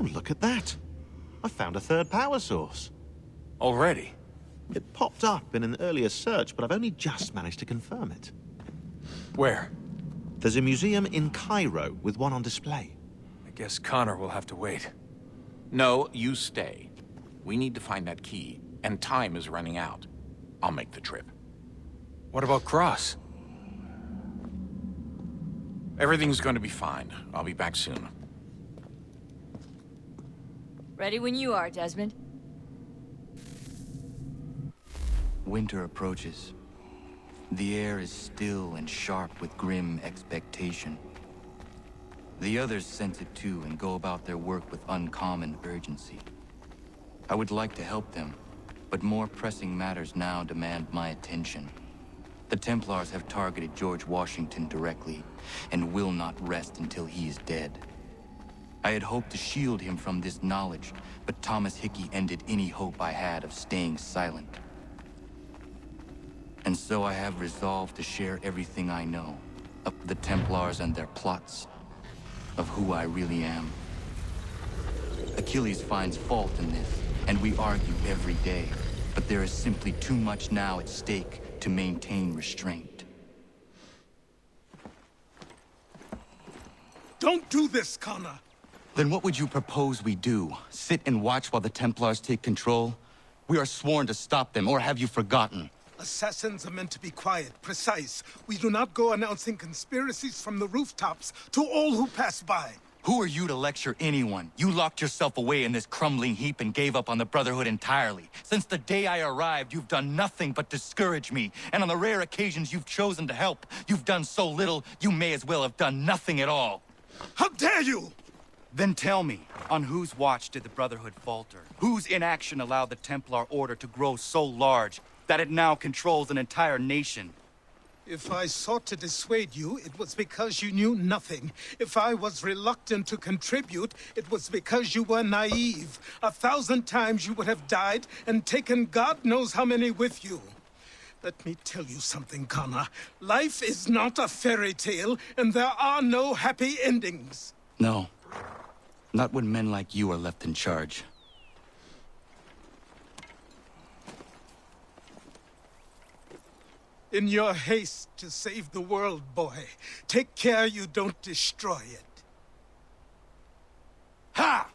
Oh, look at that. I found a third power source. Already? It popped up in an earlier search, but I've only just managed to confirm it. Where? There's a museum in Cairo with one on display. I guess Connor will have to wait. No, you stay. We need to find that key, and time is running out. I'll make the trip. What about Cross? Everything's going to be fine. I'll be back soon. Ready when you are, Desmond. Winter approaches. The air is still and sharp with grim expectation. The others sense it too and go about their work with uncommon urgency. I would like to help them, but more pressing matters now demand my attention. The Templars have targeted George Washington directly, and will not rest until he is dead. I had hoped to shield him from this knowledge, but Thomas Hickey ended any hope I had of staying silent. And so I have resolved to share everything I know, of the Templars and their plots, of who I really am. Achilles finds fault in this, and we argue every day, but there is simply too much now at stake to maintain restraint. Don't do this, Connor. Then what would you propose we do? Sit and watch while the Templars take control? We are sworn to stop them, or have you forgotten? Assassins are meant to be quiet, precise. We do not go announcing conspiracies from the rooftops to all who pass by. Who are you to lecture anyone? You locked yourself away in this crumbling heap and gave up on the Brotherhood entirely. Since the day I arrived, you've done nothing but discourage me. And on the rare occasions you've chosen to help, you've done so little, you may as well have done nothing at all. How dare you! Then tell me, on whose watch did the Brotherhood falter? Whose inaction allowed the Templar Order to grow so large that it now controls an entire nation? If I sought to dissuade you, it was because you knew nothing. If I was reluctant to contribute, it was because you were naive. 1,000 times you would have died and taken God knows how many with you. Let me tell you something, Connor. Life is not a fairy tale, and there are no happy endings. No. Not when men like you are left in charge. In your haste to save the world, boy, take care you don't destroy it. Ha!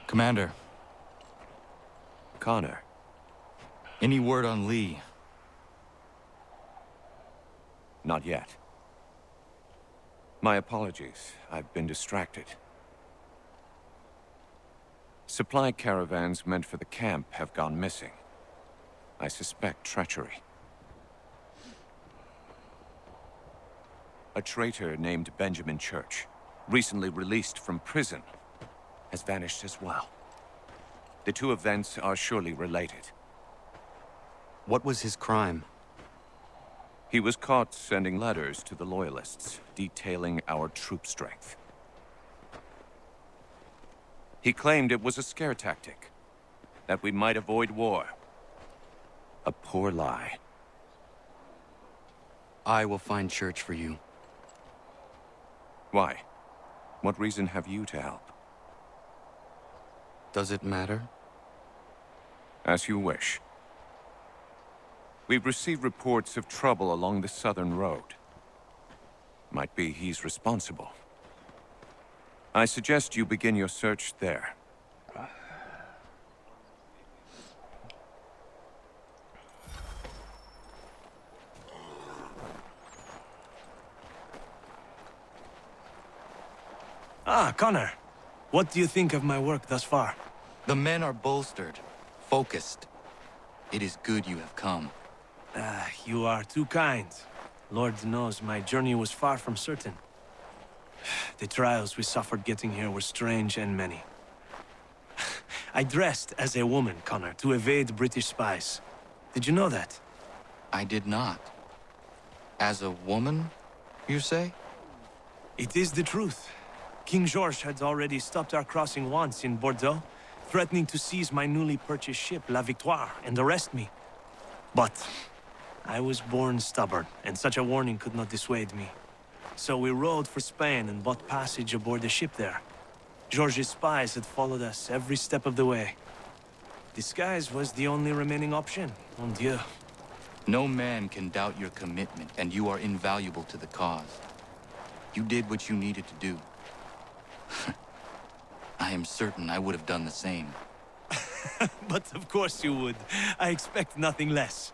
Commander. Connor. Any word on Lee? Not yet. My apologies. I've been distracted. Supply caravans meant for the camp have gone missing. I suspect treachery. A traitor named Benjamin Church, recently released from prison, has vanished as well. The two events are surely related. What was his crime? He was caught sending letters to the Loyalists, detailing our troop strength. He claimed it was a scare tactic, that we might avoid war. A poor lie. I will find Church for you. Why? What reason have you to help? Does it matter? As you wish. We've received reports of trouble along the southern road. Might be he's responsible. I suggest you begin your search there. Ah, Connor. What do you think of my work thus far? The men are bolstered, focused. It is good you have come. You are too kind. Lord knows my journey was far from certain. The trials we suffered getting here were strange and many. I dressed as a woman, Connor, to evade British spies. Did you know that? I did not. As a woman, you say? It is the truth. King George had already stopped our crossing once in Bordeaux, threatening to seize my newly purchased ship, La Victoire, and arrest me. But I was born stubborn, and such a warning could not dissuade me. So we rode for Spain and bought passage aboard the ship there. George's spies had followed us every step of the way. Disguise was the only remaining option, mon Dieu. No man can doubt your commitment, and you are invaluable to the cause. You did what you needed to do. I am certain I would have done the same. But of course you would. I expect nothing less.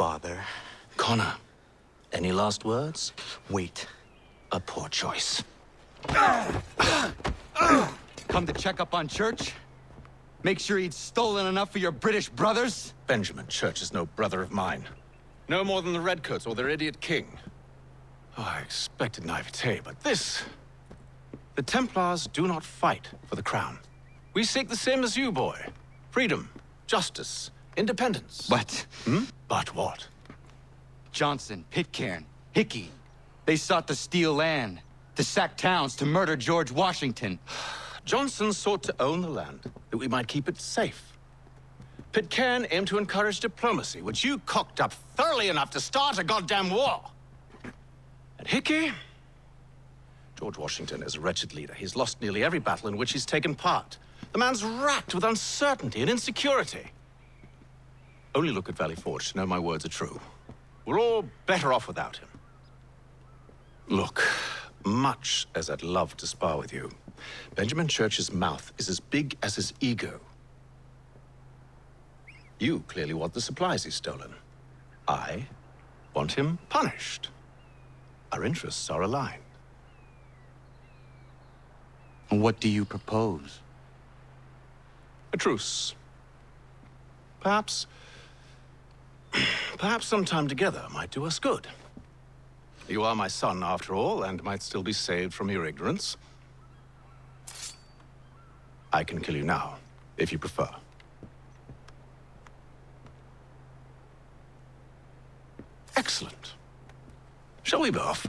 Father. Connor, any last words? Wait. A poor choice. Come to check up on Church? Make sure he'd stolen enough for your British brothers? Benjamin Church is no brother of mine. No more than the Redcoats or their idiot king. Oh, I expected naivete, but this... The Templars do not fight for the crown. We seek the same as you, boy. Freedom, justice, independence. But... But what? Johnson, Pitcairn, Hickey, they sought to steal land, to sack towns, to murder George Washington. Johnson sought to own the land, that we might keep it safe. Pitcairn aimed to encourage diplomacy, which you cocked up thoroughly enough to start a goddamn war. And Hickey? George Washington is a wretched leader. He's lost nearly every battle in which he's taken part. The man's racked with uncertainty and insecurity. Only look at Valley Forge to know my words are true. We're all better off without him. Look, much as I'd love to spar with you, Benjamin Church's mouth is as big as his ego. You clearly want the supplies he's stolen. I want him punished. Our interests are aligned. What do you propose? A truce. Perhaps some time together might do us good. You are my son, after all, and might still be saved from your ignorance. I can kill you now, if you prefer. Excellent. Shall we be off?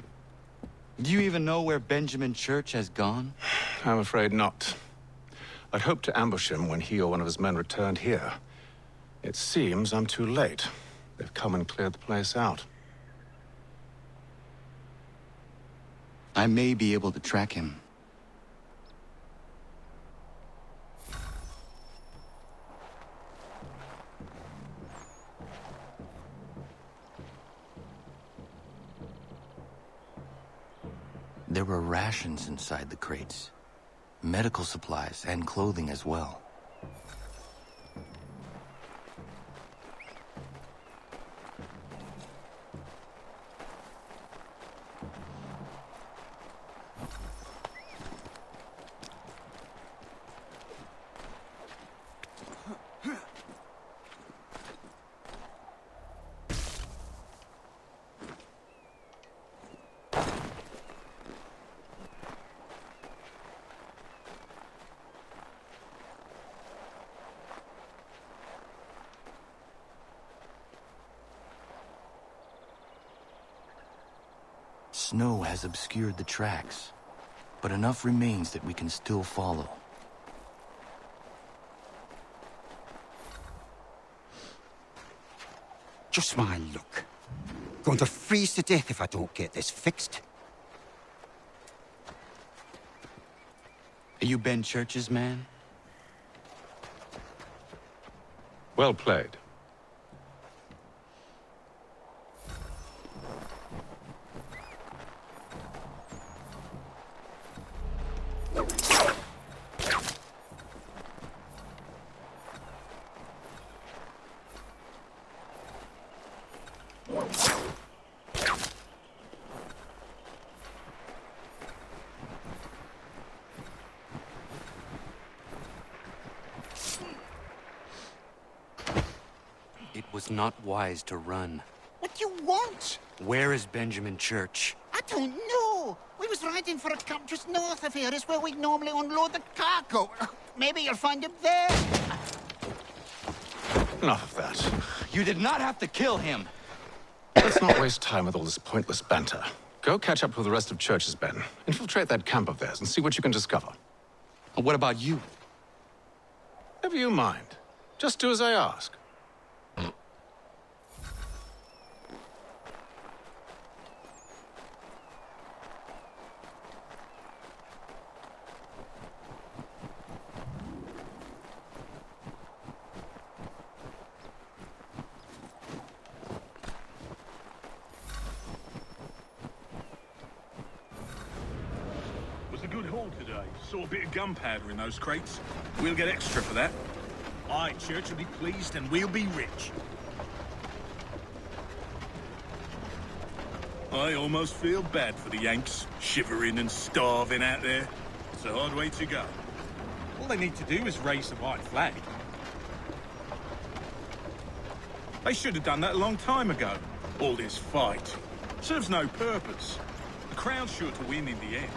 Do you even know where Benjamin Church has gone? I'm afraid not. I'd hoped to ambush him when he or one of his men returned here. It seems I'm too late. They've come and cleared the place out. I may be able to track him. There were rations inside the crates. Medical supplies and clothing as well. Snow has obscured the tracks, but enough remains that we can still follow. Just my luck. Going to freeze to death if I don't get this fixed. Are you Ben Church's man? Well played. It was not wise to run. What do you want? Where is Benjamin Church? I don't know. We was riding for a camp just north of here. It's where we'd normally unload the cargo. Maybe you'll find him there. Enough of that. You did not have to kill him. Let's not waste time with all this pointless banter. Go catch up with the rest of Church's men. Infiltrate that camp of theirs and see what you can discover. And what about you? Never you mind. Just do as I ask. Saw a bit of gunpowder in those crates. We'll get extra for that. Aye, Church will be pleased and we'll be rich. I almost feel bad for the Yanks, shivering and starving out there. It's a hard way to go. All they need to do is raise the white flag. They should have done that a long time ago. All this fight serves no purpose. The crown's sure to win in the end.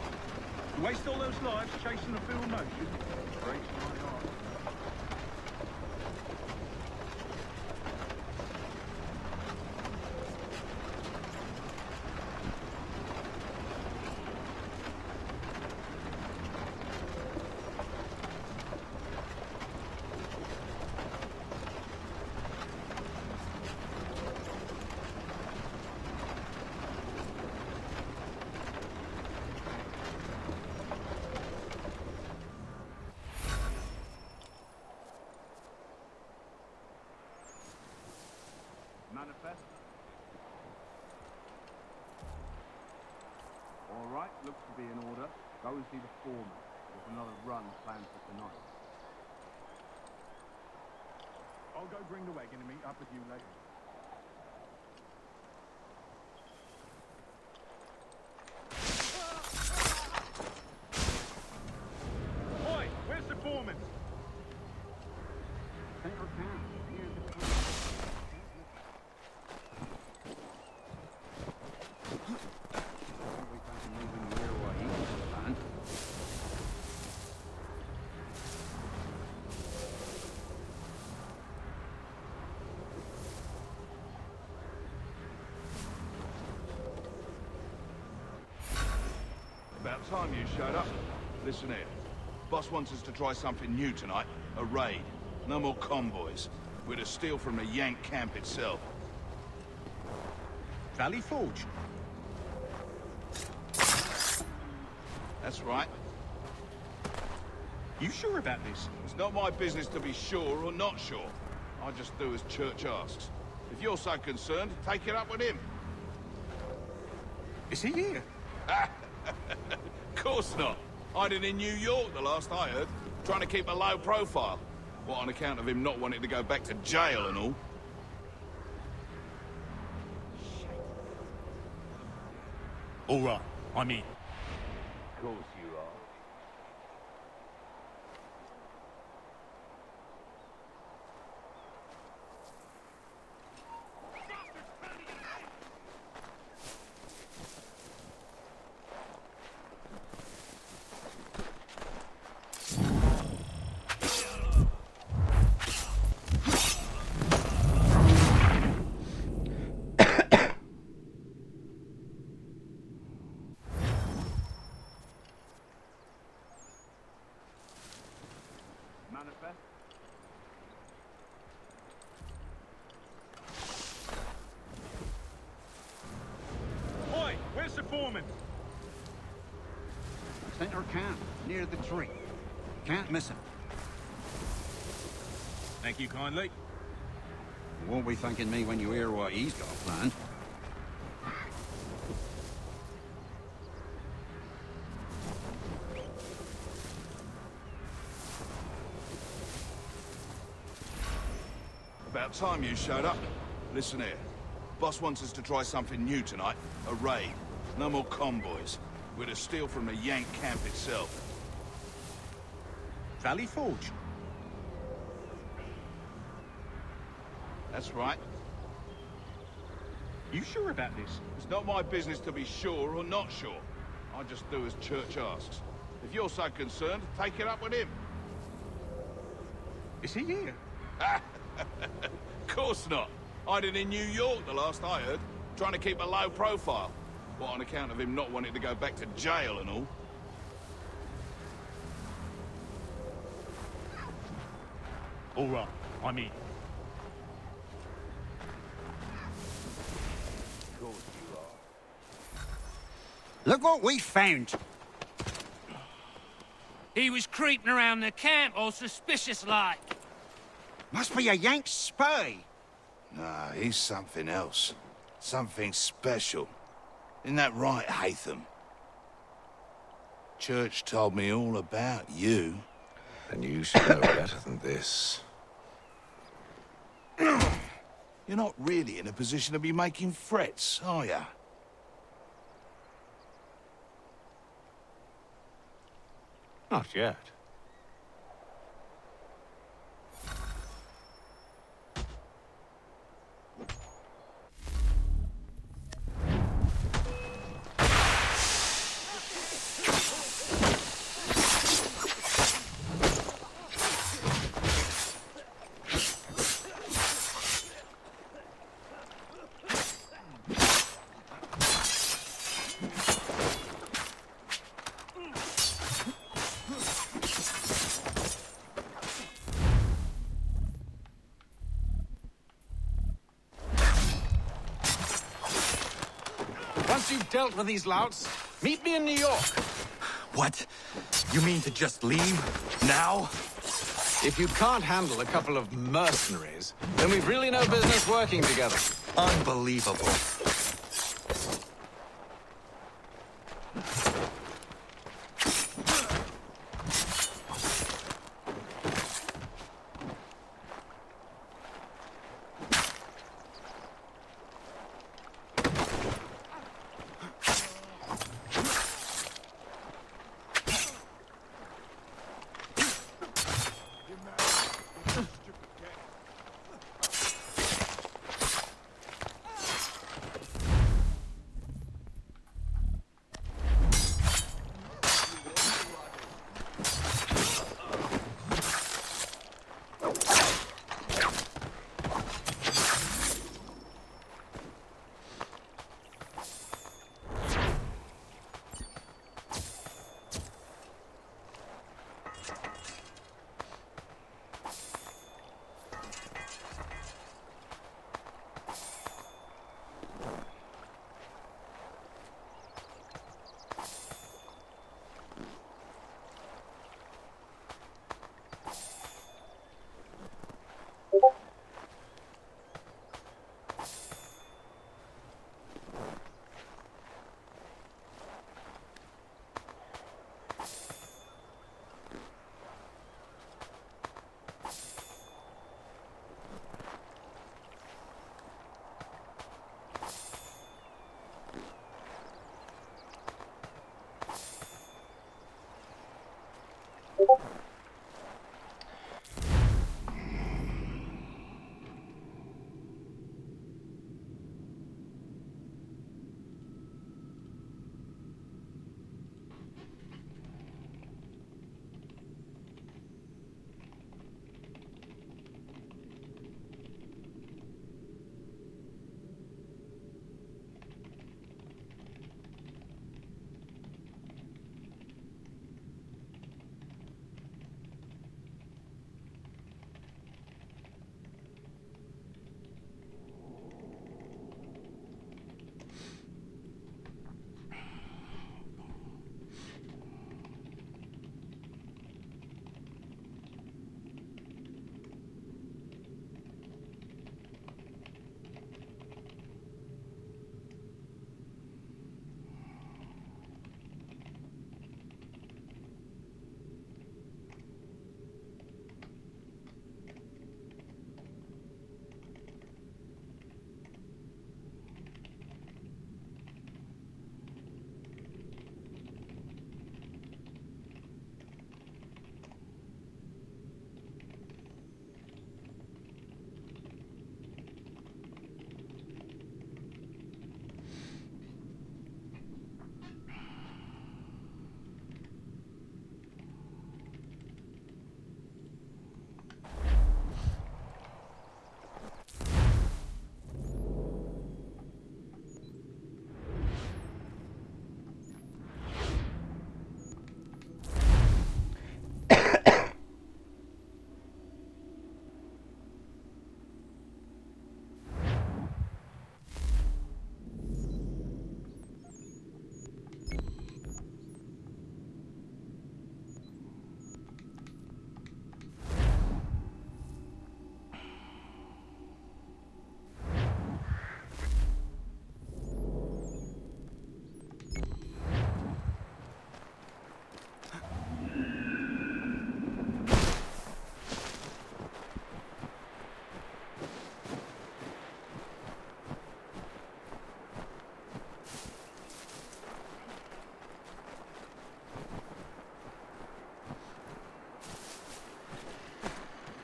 Waste all those lives chasing a field motion? Breaks my heart. Manifest. All right, looks to be in order. Go and see the foreman. There's another run planned for tonight. I'll go bring the wagon and meet up with you later. Oi, where's the foreman? Center town, near the tree. About time you showed up. Listen here. Boss wants us to try something new tonight. A raid. No more convoys. We're to steal from the Yank camp itself. Valley Forge? That's right. You sure about this? It's not my business to be sure or not sure. I just do as Church asks. If you're so concerned, take it up with him. Is he here? Of course not. Hiding in New York, the last I heard. Trying to keep a low profile. What, on account of him not wanting to go back to jail and all? All right, I'm in. Of course you are. Manifest. Oi, where's the foreman? Center camp, near the tree. Can't miss him. Thank you kindly. You won't be thanking me when you hear what he's got planned. About time you showed up. Listen here. Boss wants us to try something new tonight. A raid. No more convoys. We're to steal from the Yank camp itself. Valley Forge? That's right. You sure about this? It's not my business to be sure or not sure. I just do as Church asks. If you're so concerned, take it up with him. Is he here? Of course not. Hiding in New York, the last I heard. Trying to keep a low profile. What, on account of him not wanting to go back to jail and all? All right, I'm in. Of course you are. Look what we found! He was creeping around the camp all suspicious-like. Must be a Yank spy. Nah, he's something else. Something special. Isn't that right, Hatham? Church told me all about you. And you should know better than this. You're not really in a position to be making threats, are ya? Not yet. once you've dealt with these louts, meet me in New York. What? You mean to just leave? Now? If you can't handle a couple of mercenaries, then we've really no business working together. Unbelievable.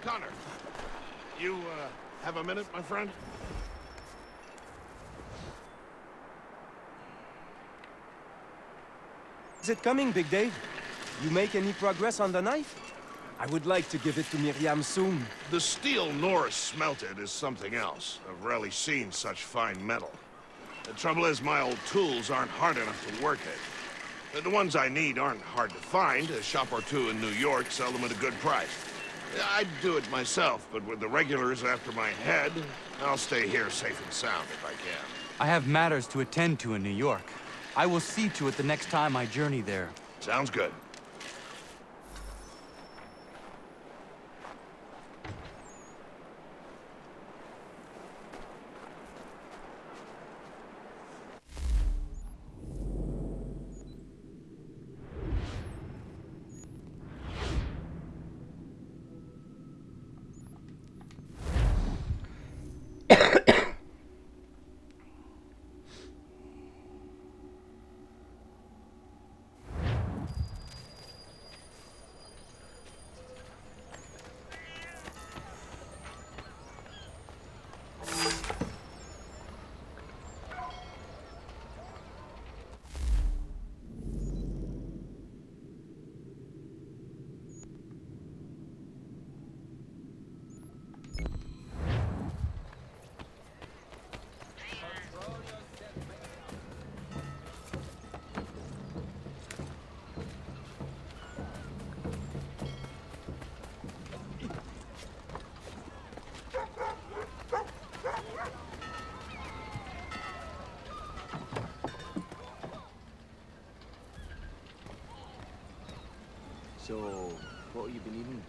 Connor, you, have a minute, my friend? Is it coming, Big Dave? You make any progress on the knife? I would like to give it to Miriam soon. The steel Norris smelted is something else. I've rarely seen such fine metal. The trouble is, my old tools aren't hard enough to work it. The ones I need aren't hard to find. A shop or two in New York sell them at a good price. I'd do it myself, but with the regulars after my head, I'll stay here safe and sound if I can. I have matters to attend to in New York. I will see to it the next time I journey there. Sounds good. So, what have you been eating?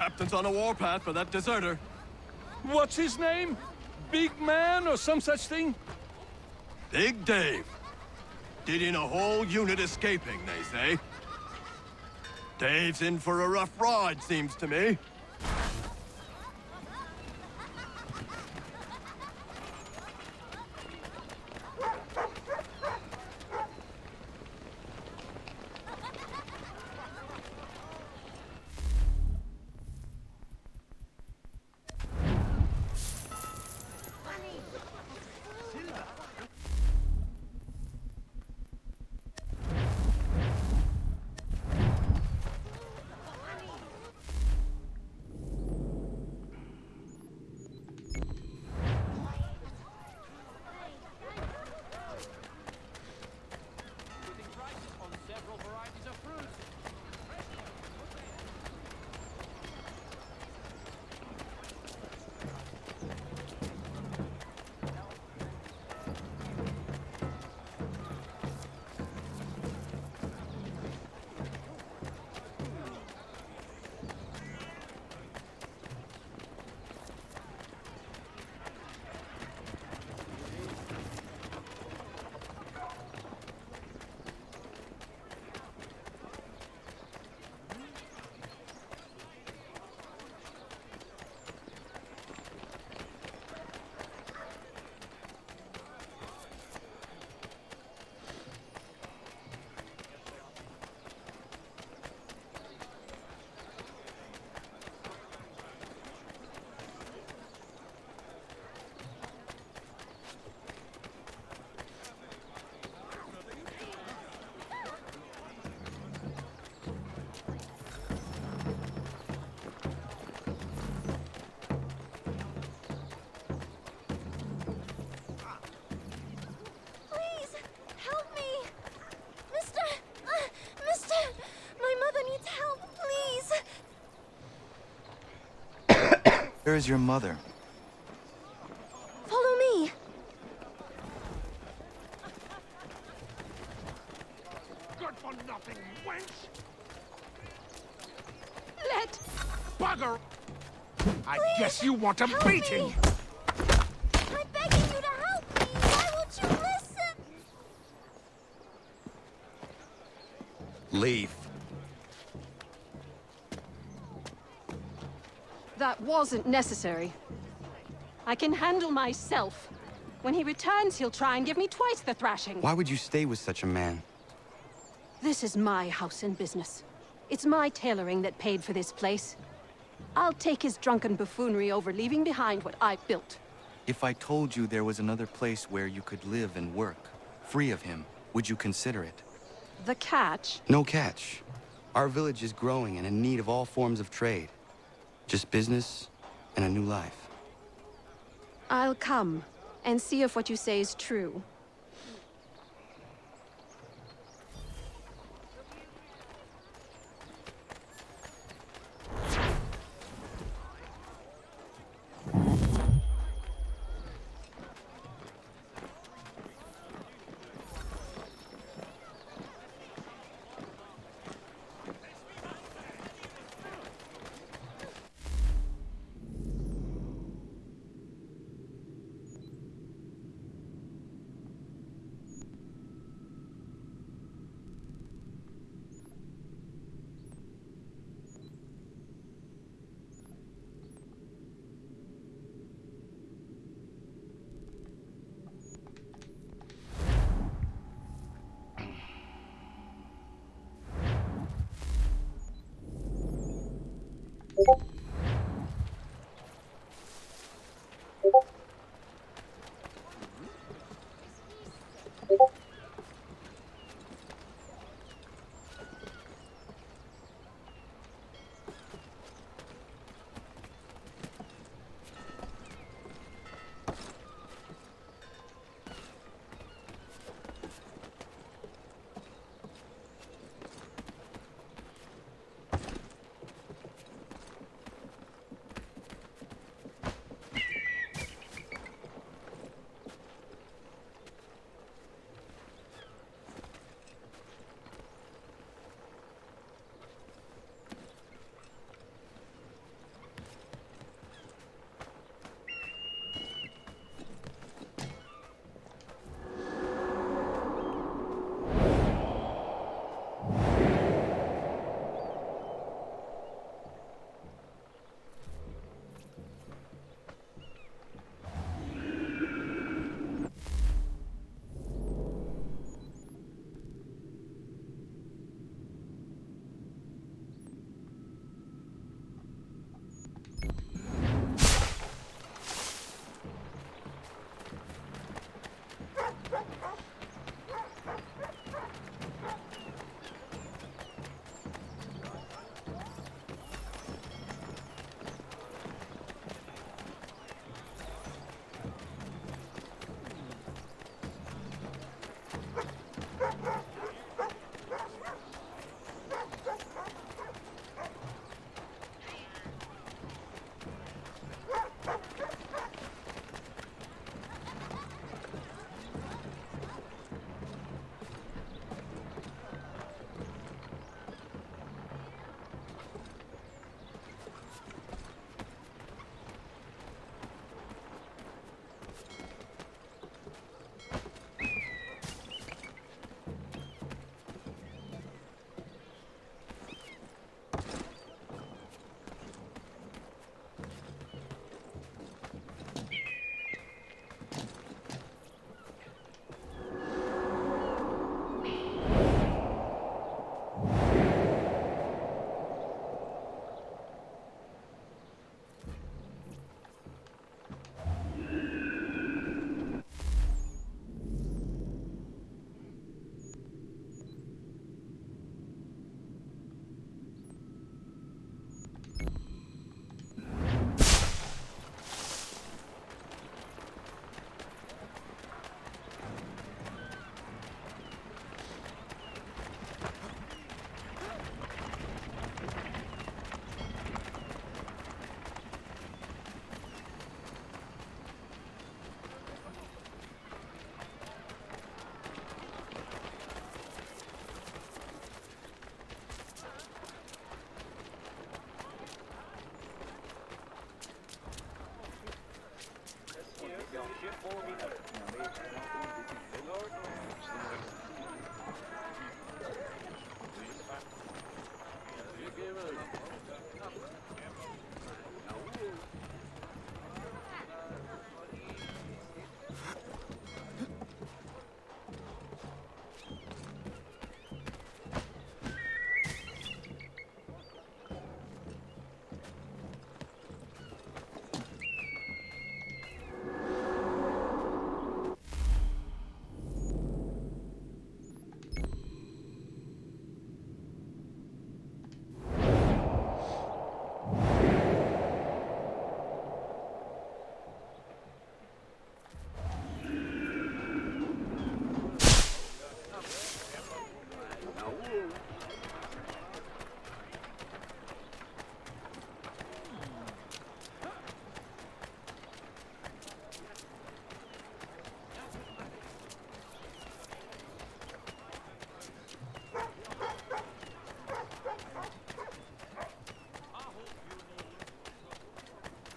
Captain's on a warpath for that deserter. What's his name? Big Man or some such thing? Big Dave. Did in a whole unit escaping, they say. Dave's in for a rough ride, seems to me. Where is your mother? Follow me. Good for nothing, wench! Let... Bugger! I guess you want a beating! Me. I'm begging you to help me! Why won't you listen? Leave. That wasn't necessary. I can handle myself. When he returns, he'll try and give me twice the thrashing. Why would you stay with such a man? This is my house and business. It's my tailoring that paid for this place. I'll take his drunken buffoonery over leaving behind what I built. If I told you there was another place where you could live and work, free of him, would you consider it? The catch? No catch. Our village is growing and in need of all forms of trade. Just business and a new life. I'll come and see if what you say is true.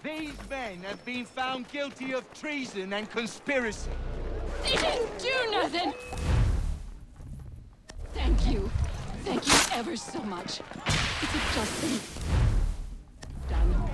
These men have been found guilty of treason and conspiracy. They didn't do nothing! Thank you. Thank you ever so much. It's a just thing. Done.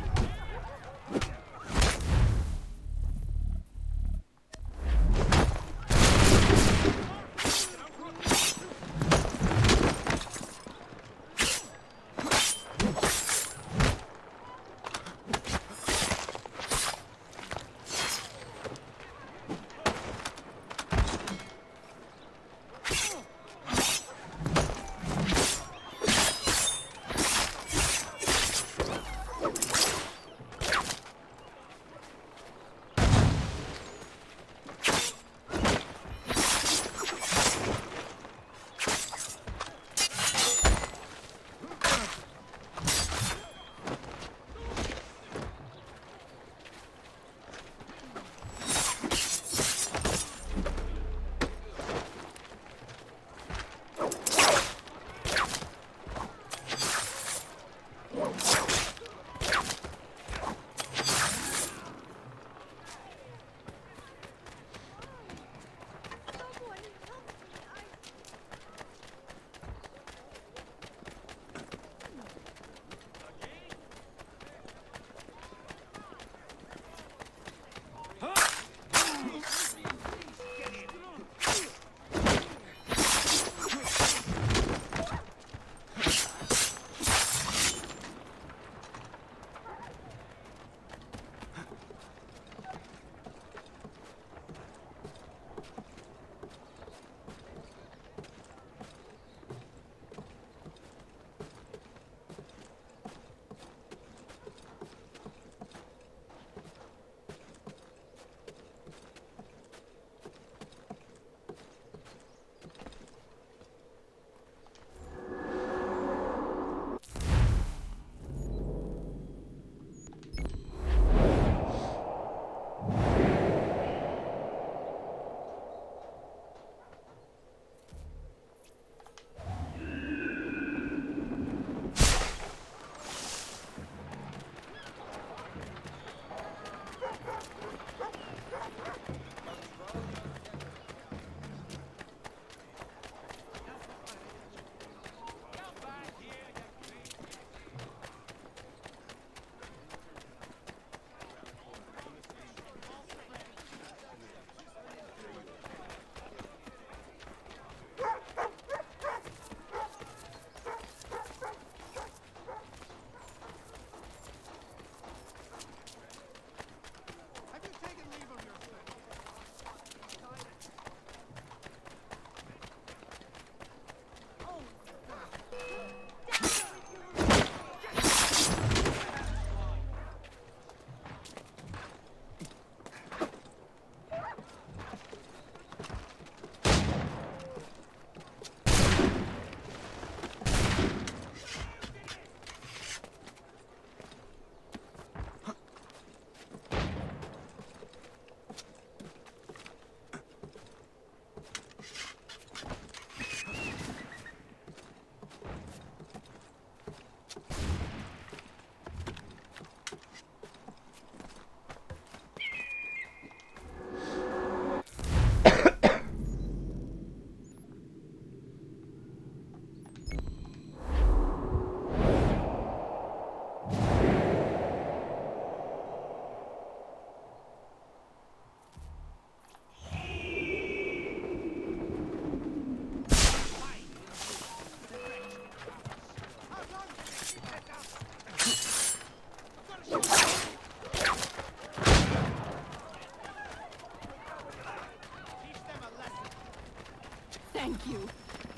Thank you.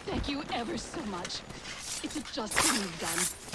Thank you ever so much. It's a just thing you've done.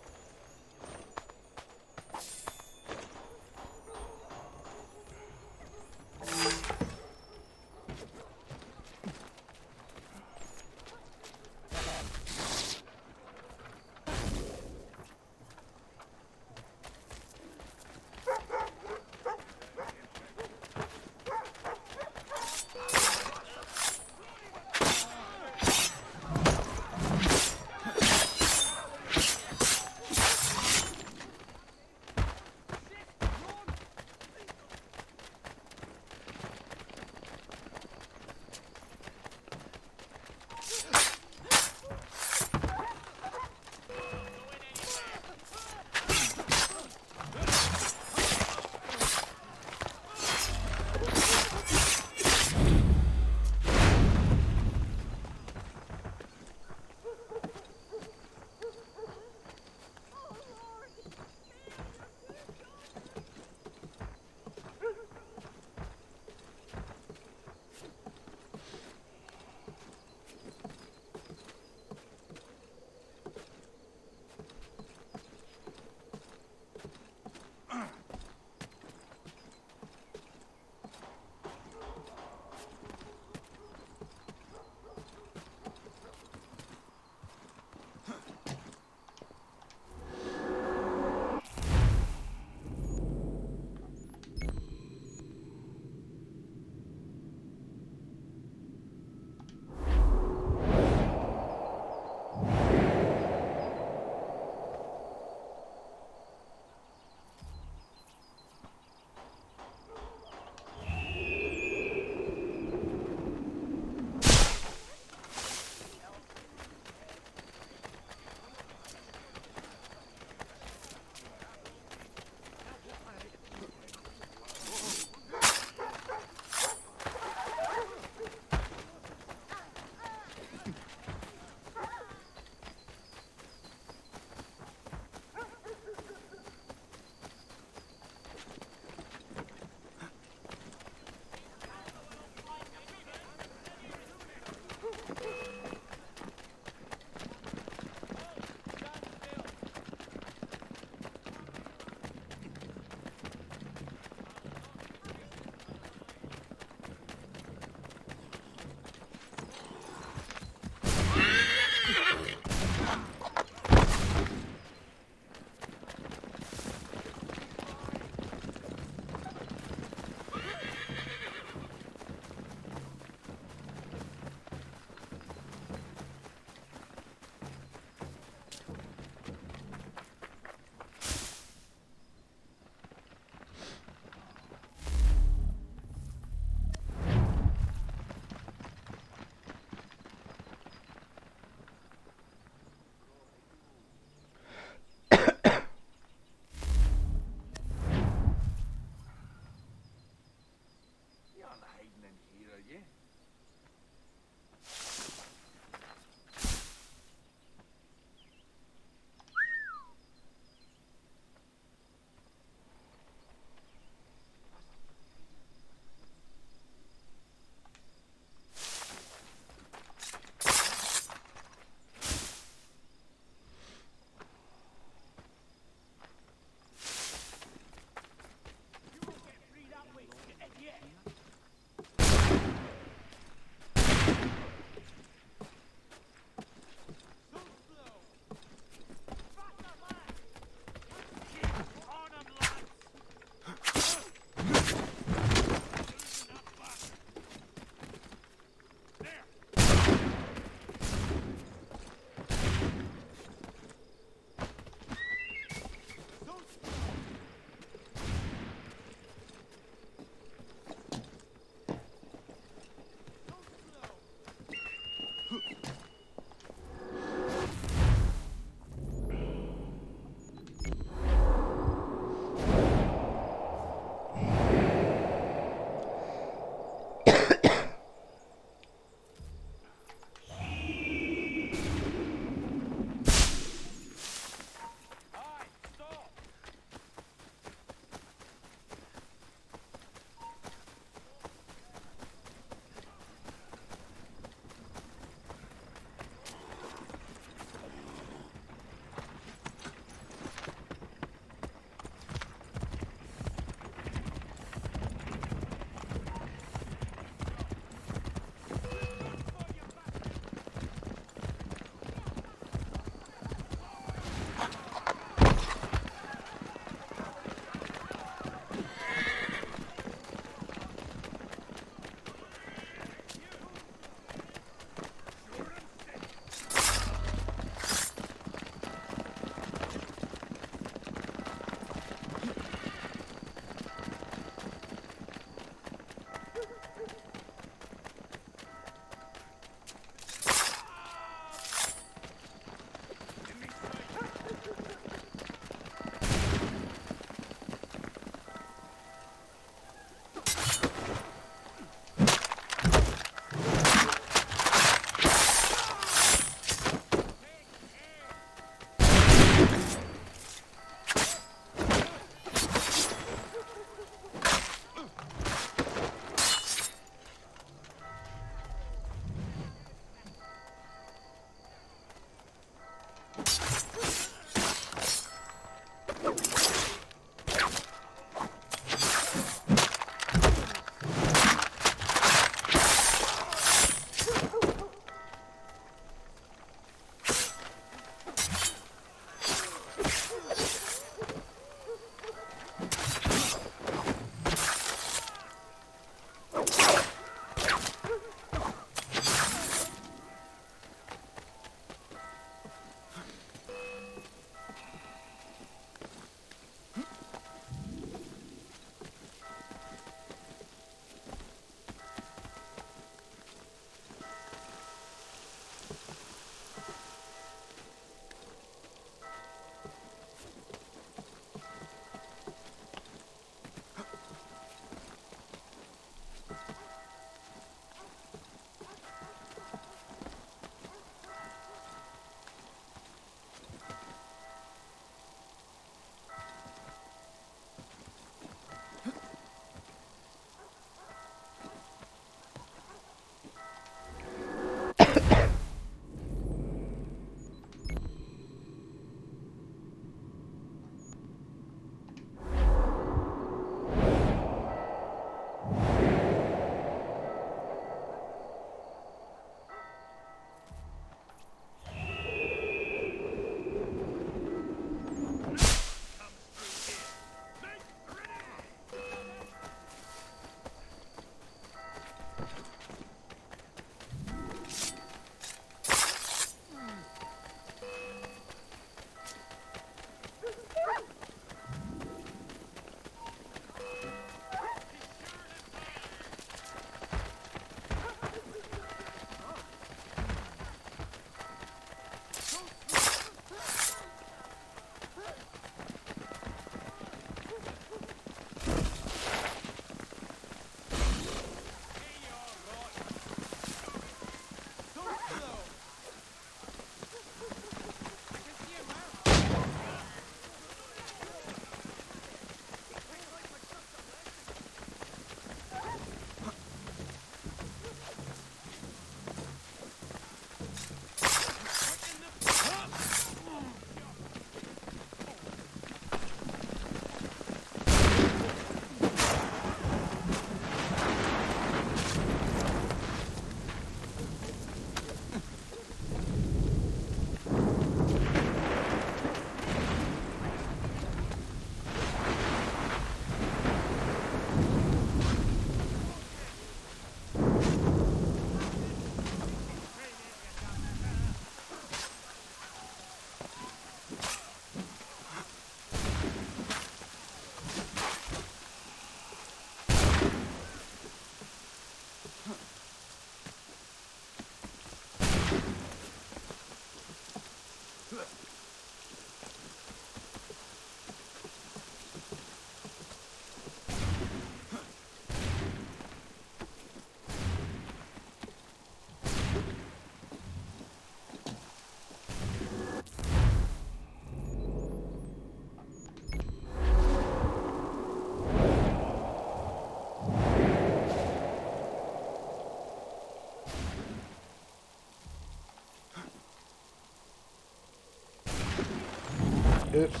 Oops.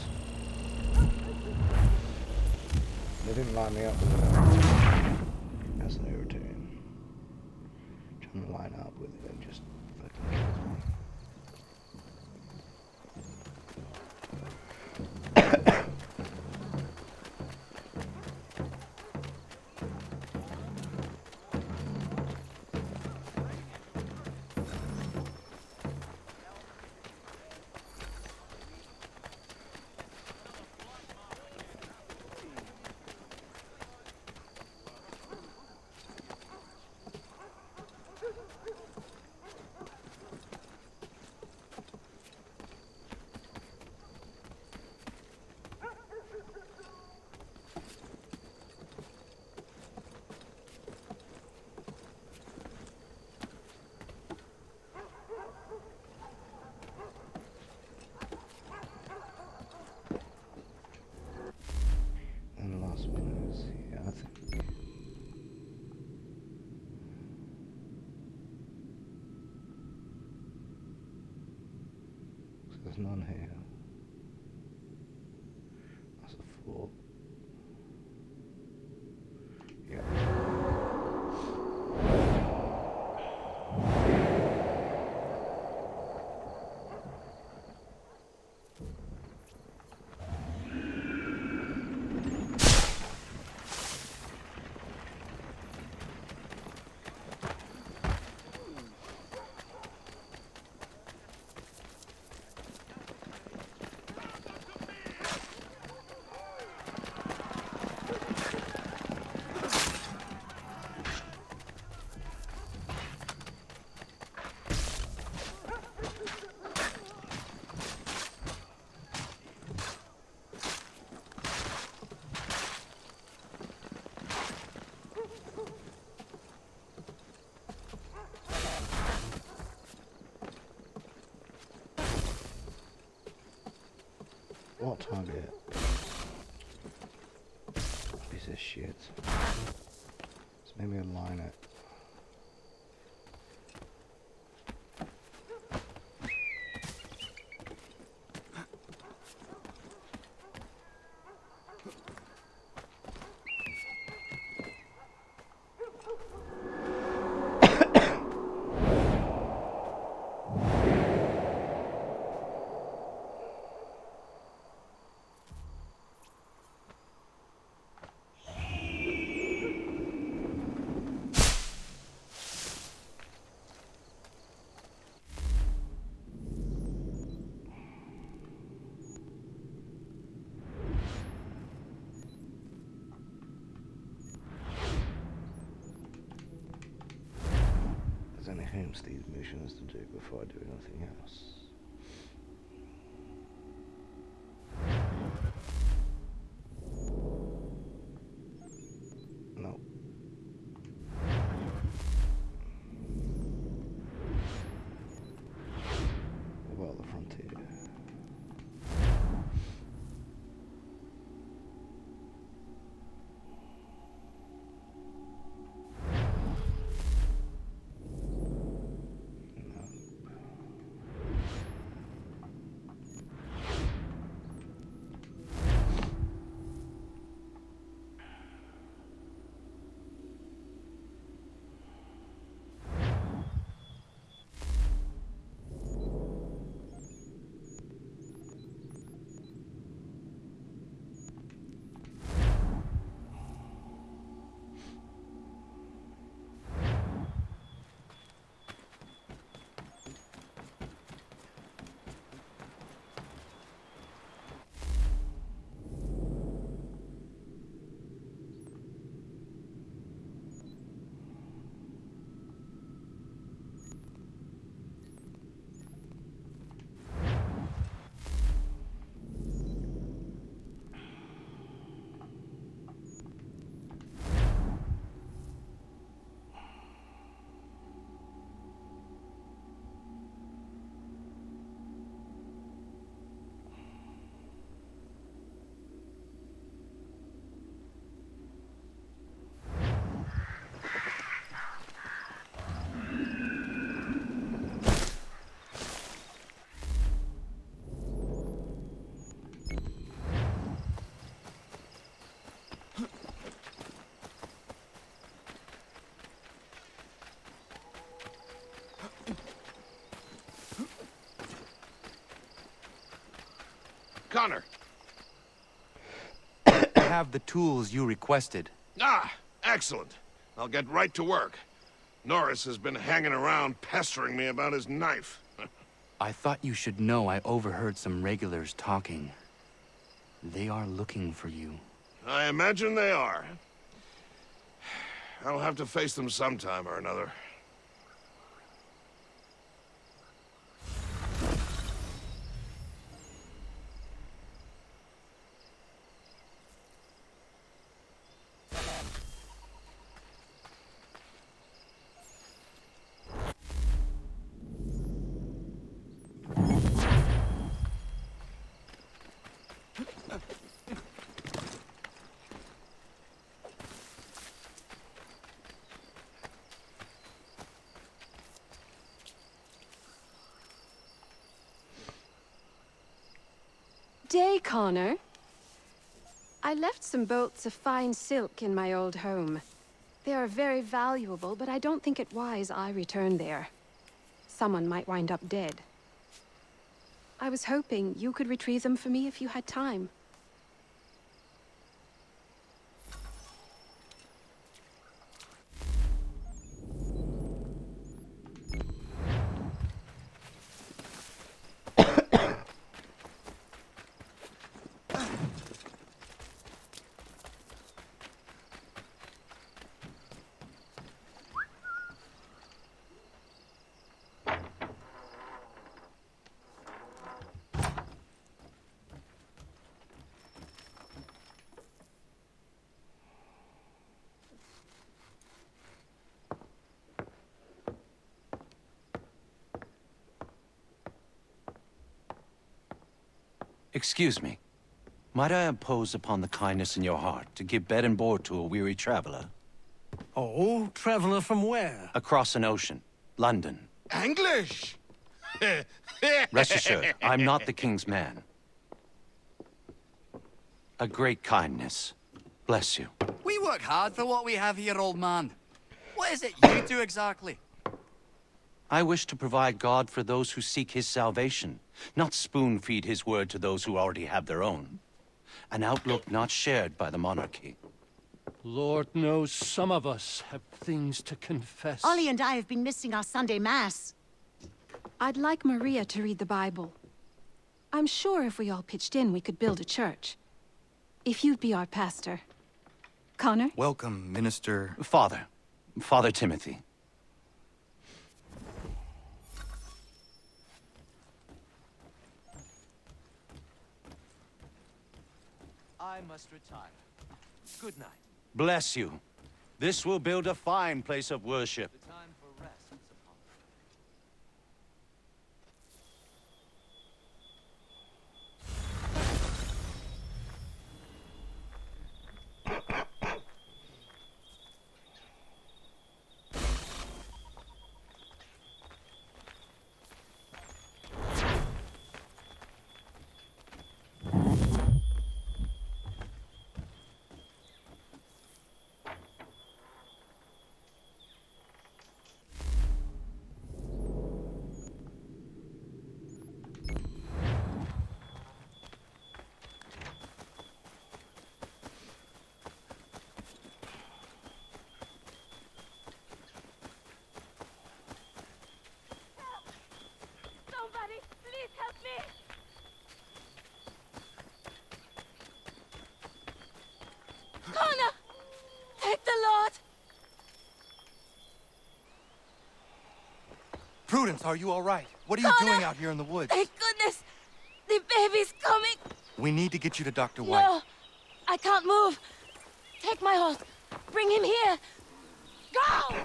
They didn't line me up with it. That's an irritating. Trying to line up with it and just fucking kills me. And the last one is here, I think. So there's none here. That's a 4. Yeah. What target? Piece of shit. Let's maybe align it. There's any homestead missions to do before I do anything else. No. What about the frontier? Connor. I have the tools you requested. Ah, excellent. I'll get right to work. Norris has been hanging around pestering me about his knife. I thought you should know I overheard some regulars talking. They are looking for you. I imagine they are. I'll have to face them sometime or another. Day, Connor. I left some bolts of fine silk in my old home. They are very valuable, but I don't think it wise I return there. Someone might wind up dead. I was hoping you could retrieve them for me if you had time. Excuse me. Might I impose upon the kindness in your heart to give bed and board to a weary traveler? Oh, traveler from where? Across an ocean. London. English! Rest assured, I'm not the king's man. A great kindness. Bless you. We work hard for what we have here, old man. What is it you do exactly? I wish to provide God for those who seek his salvation, not spoon-feed his word to those who already have their own. An outlook not shared by the monarchy. Lord knows some of us have things to confess. Ollie and I have been missing our Sunday Mass. I'd like Maria to read the Bible. I'm sure if we all pitched in, we could build a church. If you'd be our pastor. Connor? Welcome, Minister... Father Timothy. I must retire. Good night. Bless you. This will build a fine place of worship. The time for rest is upon us. Somebody, please help me! Connor! Thank the Lord! Prudence, are you all right? What are you Connor! doing out here in the woods? Thank goodness! The baby's coming! We need to get you to Dr. White. No! I can't move! Take my horse! Bring him here! Go!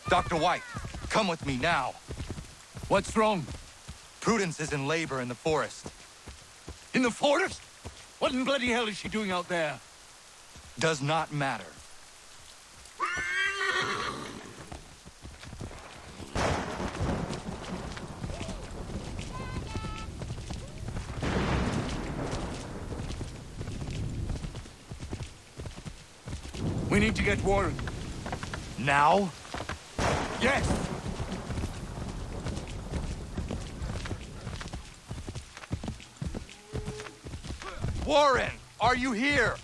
Dr. White, come with me now. What's wrong? Prudence is in labor in the forest. In the forest? What in bloody hell is she doing out there? Does not matter. We need to get Warren. Now? Yes! Warren, are you here?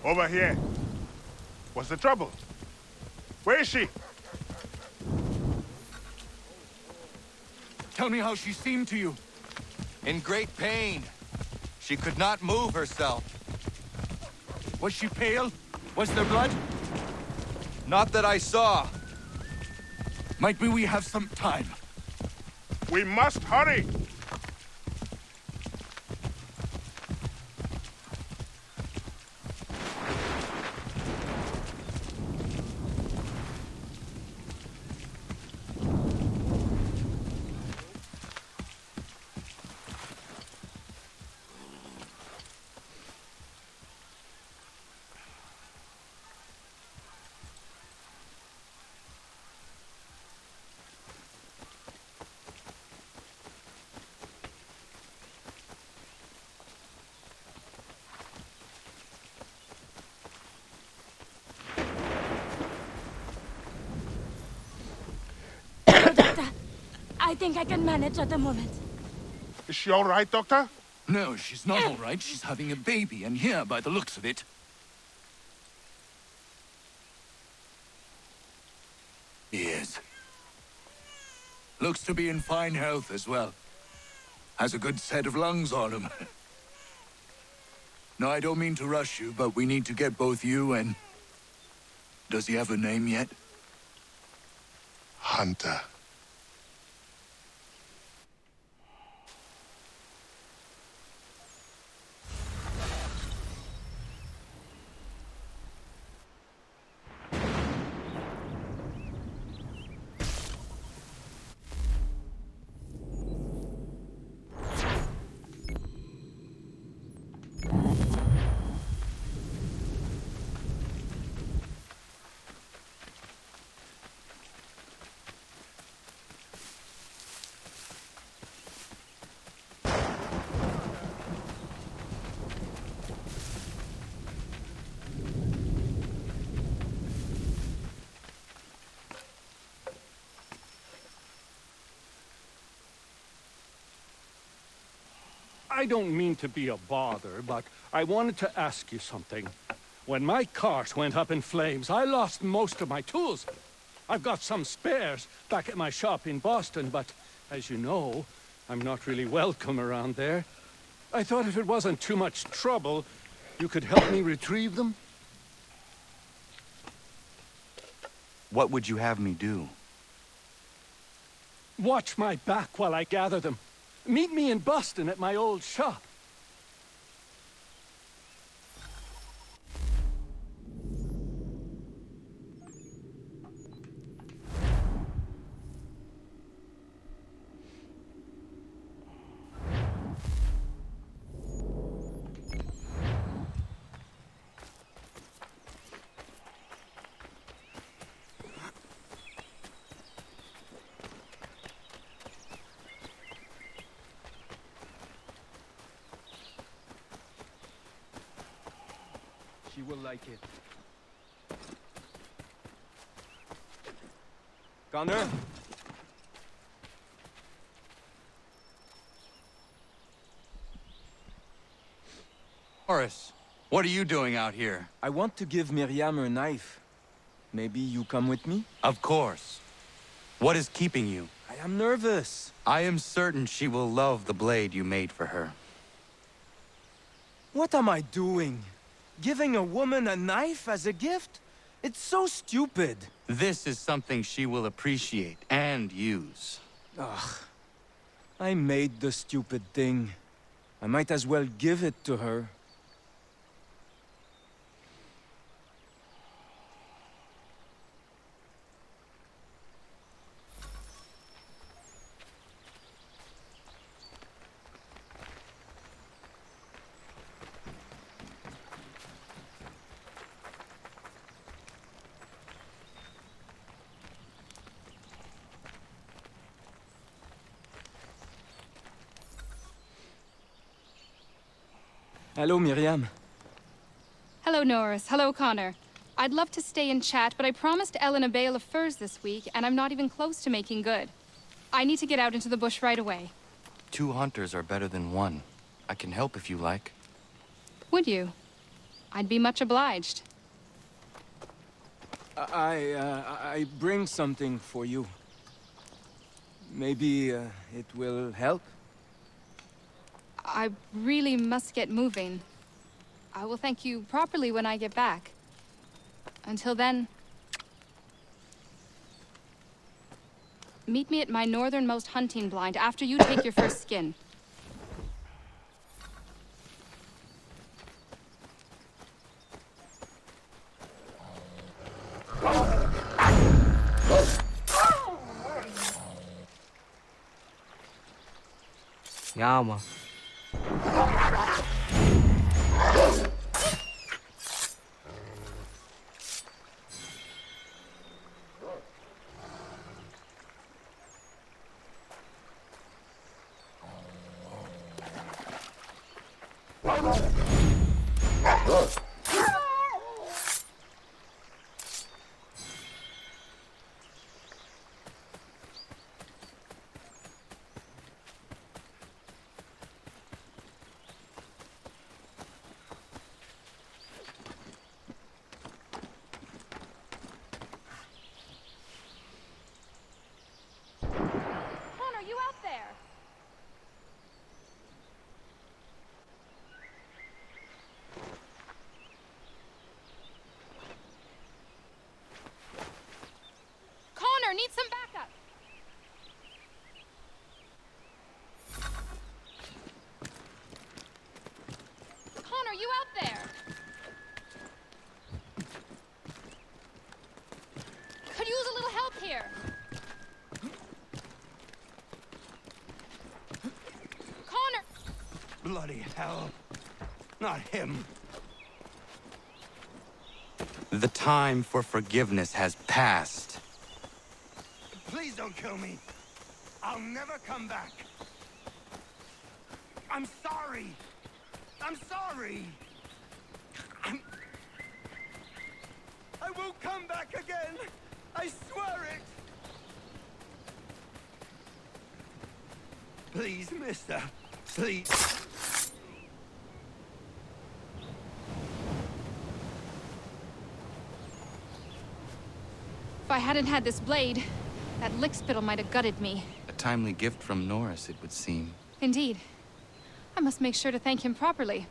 Over here. What's the trouble? Where is she? Tell me how she seemed to you. In great pain. She could not move herself. Was she pale? Was there blood? Not that I saw. Might be we have some time. We must hurry! I think I can manage at the moment. Is she all right, Doctor? No, she's not all right. She's having a baby, and here, by the looks of it... He is. Looks to be in fine health as well. Has a good set of lungs on him. No, I don't mean to rush you, but we need to get both you and... Does he have a name yet? Hunter. I don't mean to be a bother, but I wanted to ask you something. When my cart went up in flames, I lost most of my tools. I've got some spares back at my shop in Boston, but as you know, I'm not really welcome around there. I thought if it wasn't too much trouble, you could help me retrieve them? What would you have me do? Watch my back while I gather them. Meet me in Boston at my old shop. She will like it. Connor? Horace, what are you doing out here? I want to give Miriam her knife. Maybe you come with me? Of course. What is keeping you? I am nervous. I am certain she will love the blade you made for her. What am I doing? Giving a woman a knife as a gift? It's so stupid. This is something she will appreciate and use. Ugh. I made the stupid thing. I might as well give it to her. Hello, Miriam. Hello, Norris. Hello, Connor. I'd love to stay and chat, but I promised Ellen a bale of furs this week, and I'm not even close to making good. I need to get out into the bush right away. 2 hunters are better than 1. I can help if you like. Would you? I'd be much obliged. I bring something for you. Maybe it will help? I really must get moving. I will thank you properly when I get back. Until then... meet me at my northernmost hunting blind after you take your first skin. Yeah, man. Connor, you out there? Connor, need some backup! Connor, you out there? Could use a little help here. Connor! Bloody hell. Not him. The time for forgiveness has passed. Please don't kill me. I'll never come back. I'm sorry. I'm sorry. I won't come back again. I swear it. Please, mister. Please. If I hadn't had this blade, that lickspittle might have gutted me. A timely gift from Norris, it would seem. Indeed. I must make sure to thank him properly.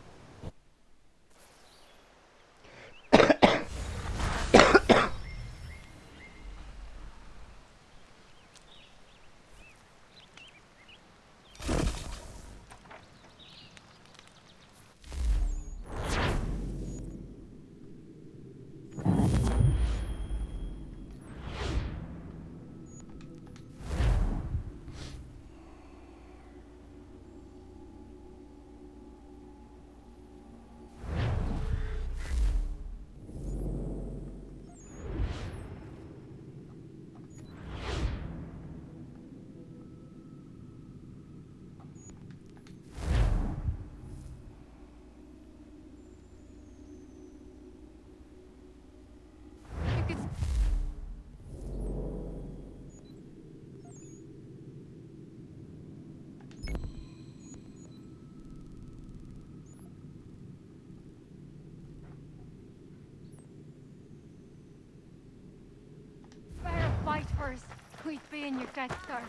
Better fight first. Quit being your death star.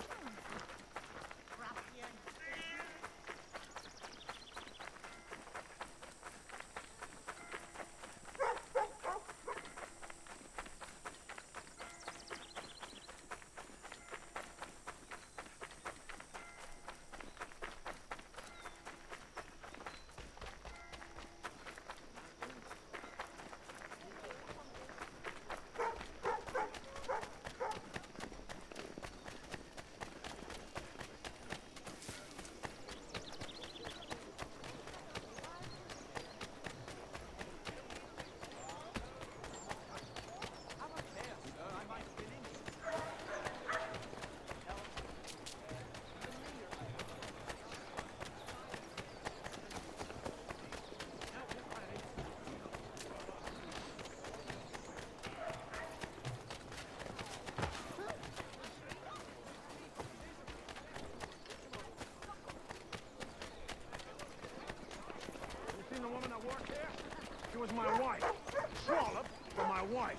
wife.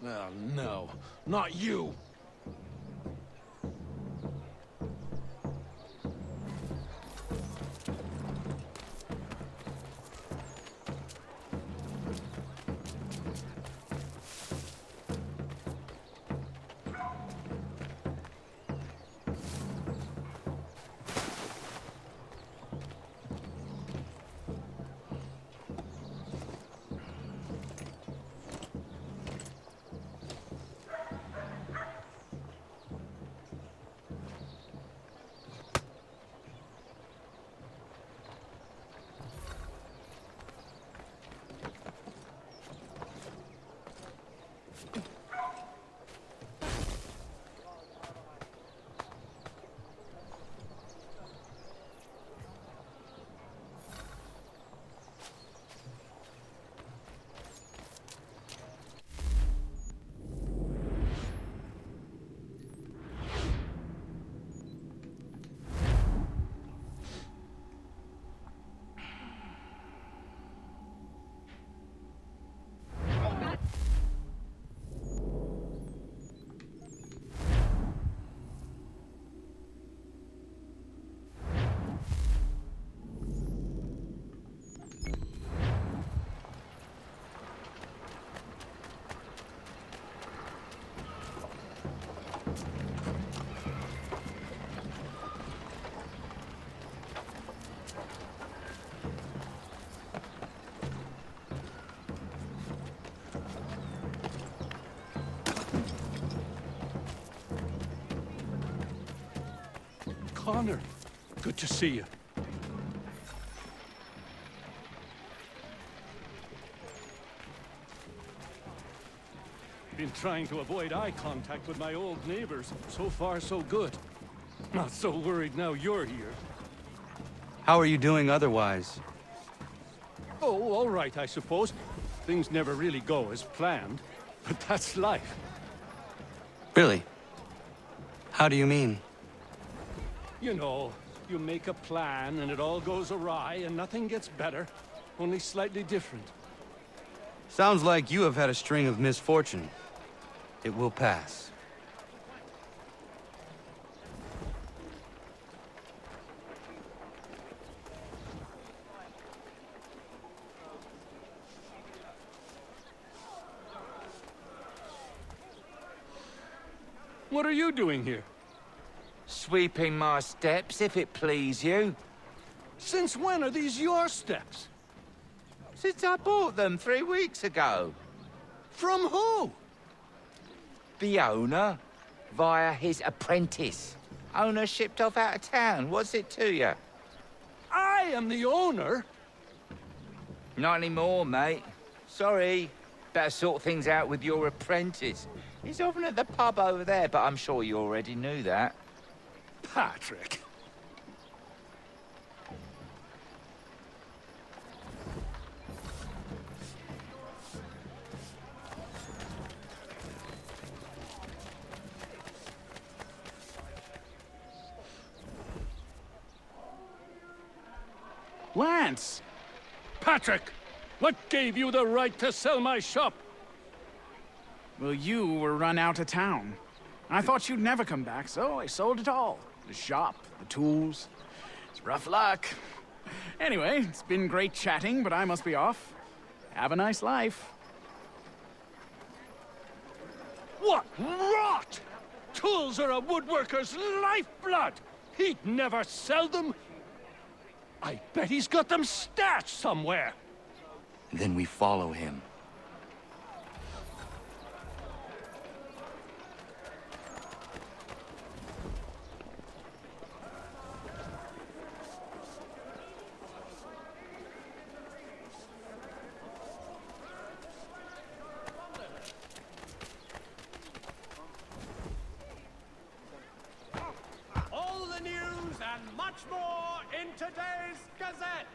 Oh, no. Not you! Connor, good to see you. Been trying to avoid eye contact with my old neighbors. So far, so good. Not so worried now you're here. How are you doing otherwise? Oh, all right, I suppose. Things never really go as planned, but that's life. Really? How do you mean? You know, you make a plan and it all goes awry and nothing gets better, only slightly different. Sounds like you have had a string of misfortune. It will pass. What are you doing here? Sweeping my steps, if it please you. Since when are these your steps? Since I bought them 3 weeks ago. From who? The owner, via his apprentice. Owner shipped off out of town. What's it to you? I am the owner? Not anymore, mate. Sorry. Better sort things out with your apprentice. He's often at the pub over there, but I'm sure you already knew that. Patrick. Lance! Patrick! What gave you the right to sell my shop? Well, you were run out of town. I thought you'd never come back, so I sold it all. The shop, the tools. It's rough luck. Anyway, it's been great chatting, but I must be off. Have a nice life. What rot! Tools are a woodworker's lifeblood! He'd never sell them! I bet he's got them stashed somewhere! Then we follow him. All the news and much more in today's Gazette.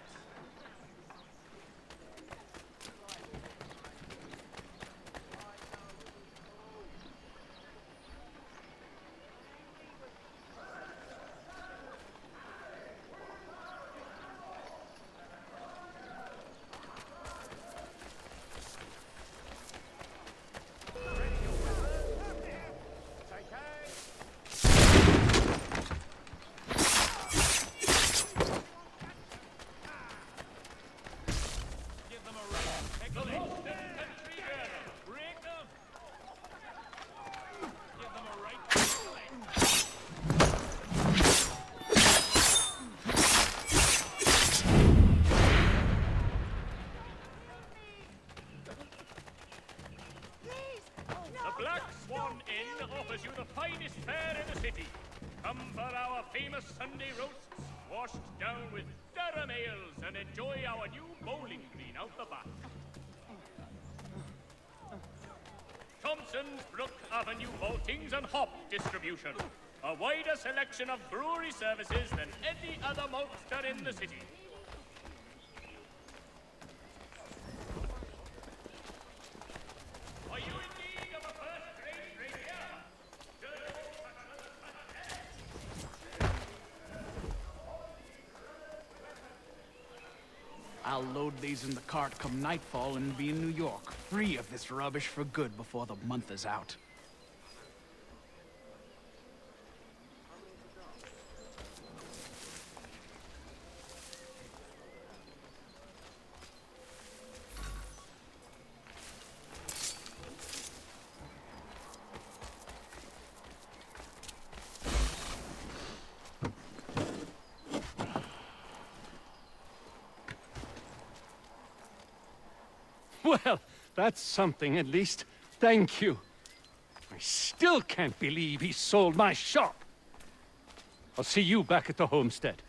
some ales and enjoy our new bowling green out the back. Thompson's Brook Avenue maltings and hop distribution. A wider selection of brewery services than any other maltster in the city. Are you in need of a first-rate rapier? I'll load these in the cart come nightfall and be in New York, free of this rubbish for good before the month is out. Well, that's something at least. Thank you. I still can't believe he sold my shop. I'll see you back at the homestead.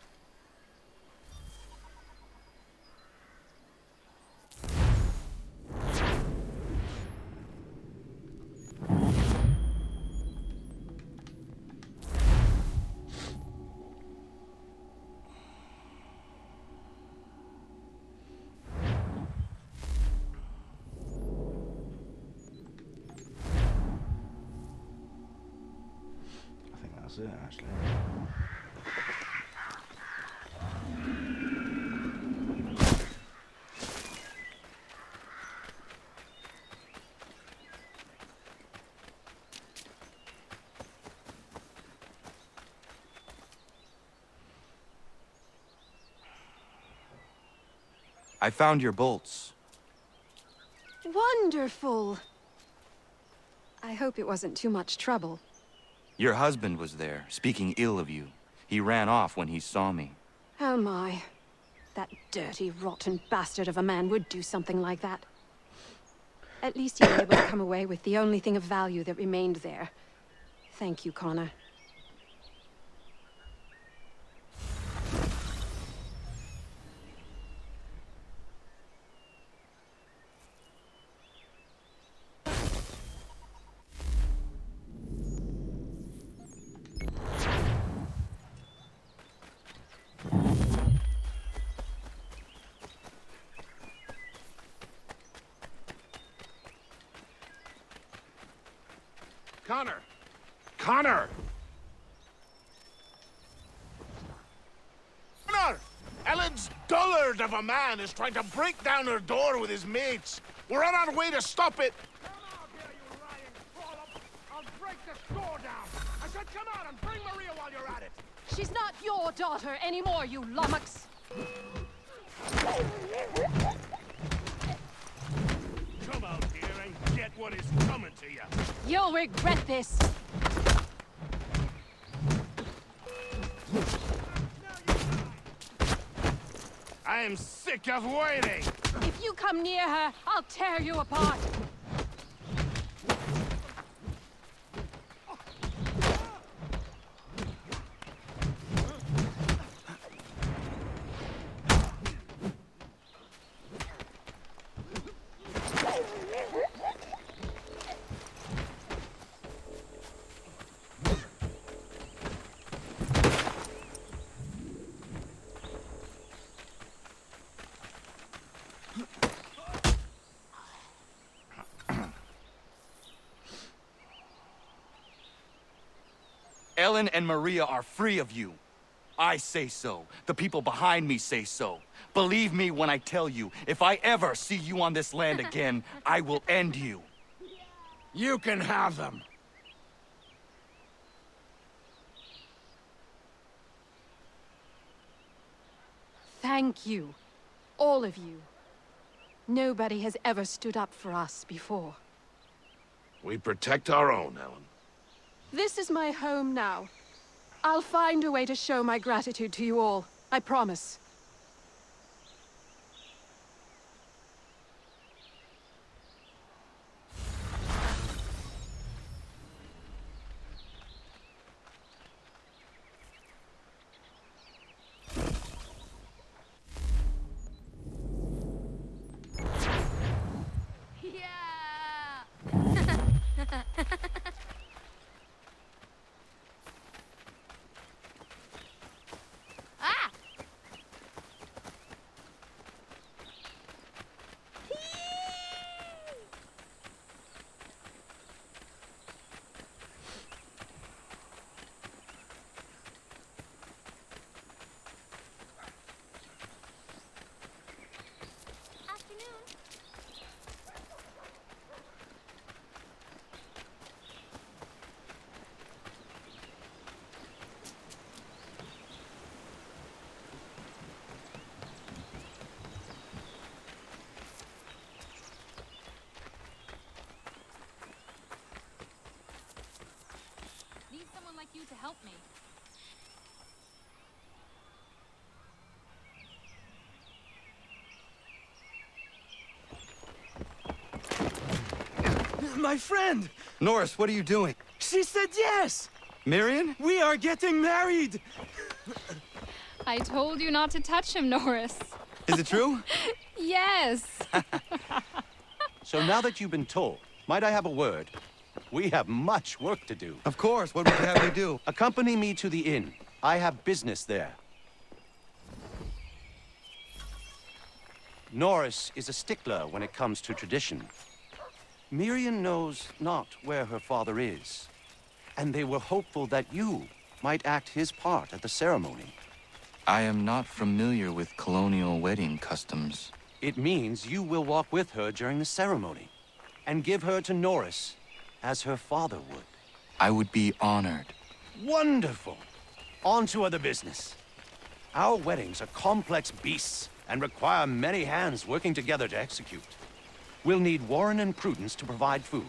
That's it, actually. I found your bolts. Wonderful! I hope it wasn't too much trouble. Your husband was there, speaking ill of you. He ran off when he saw me. Oh my. That dirty, rotten bastard of a man would do something like that. At least you were able to come away with the only thing of value that remained there. Thank you, Connor. Connor! Connor! Connor! Ellen's dullard of a man is trying to break down her door with his mates. We're on our way to stop it. I'll break the door down. I said come out and bring Maria while you're at it. She's not your daughter anymore, you lummox! Come out here and get what is coming to you. You'll regret this! I am sick of waiting. If you come near her, I'll tear you apart! Ellen and Maria are free of you. I say so. The people behind me say so. Believe me when I tell you, if I ever see you on this land again, I will end you. You can have them. Thank you. All of you. Nobody has ever stood up for us before. We protect our own, Ellen. This is my home now. I'll find a way to show my gratitude to you all. I promise. to help me. My friend! Norris, what are you doing? She said yes! Marion? We are getting married! I told you not to touch him, Norris. Is it true? Yes. So now that you've been told, might I have a word? We have much work to do. Of course. What would you have me do? Accompany me to the inn. I have business there. Norris is a stickler when it comes to tradition. Miriam knows not where her father is, and they were hopeful that you might act his part at the ceremony. I am not familiar with colonial wedding customs. It means you will walk with her during the ceremony, and give her to Norris, as her father would. I would be honored. Wonderful! On to other business. Our weddings are complex beasts, and require many hands working together to execute. We'll need Warren and Prudence to provide food,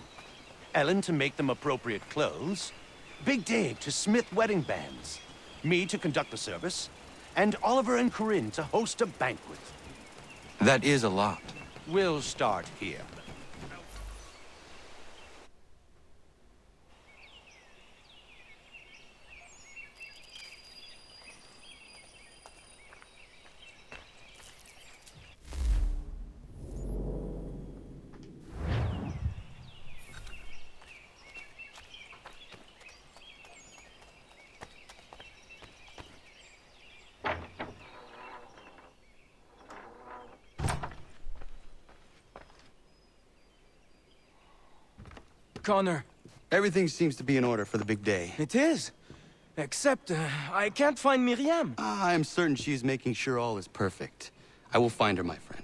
Ellen to make them appropriate clothes, Big Dave to smith wedding bands, me to conduct the service, and Oliver and Corinne to host a banquet. That is a lot. We'll start here. Connor. Everything seems to be in order for the big day. It is. Except, I can't find Miriam. I'm certain she's making sure all is perfect. I will find her, my friend.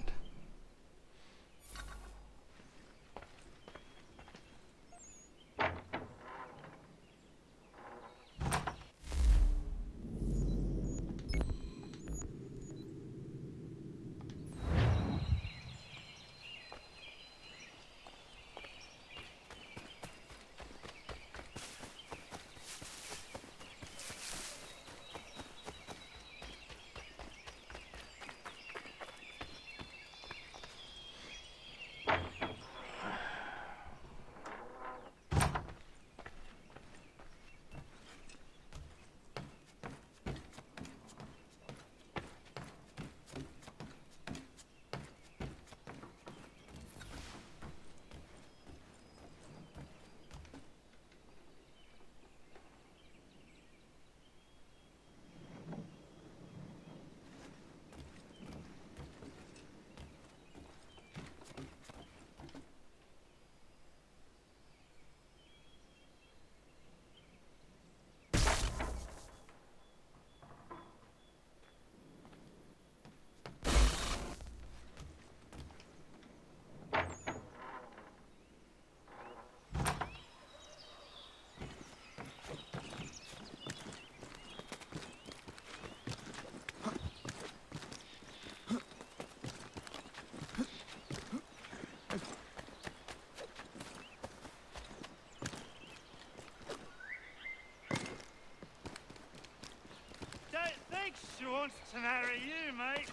She wants to marry you, mate.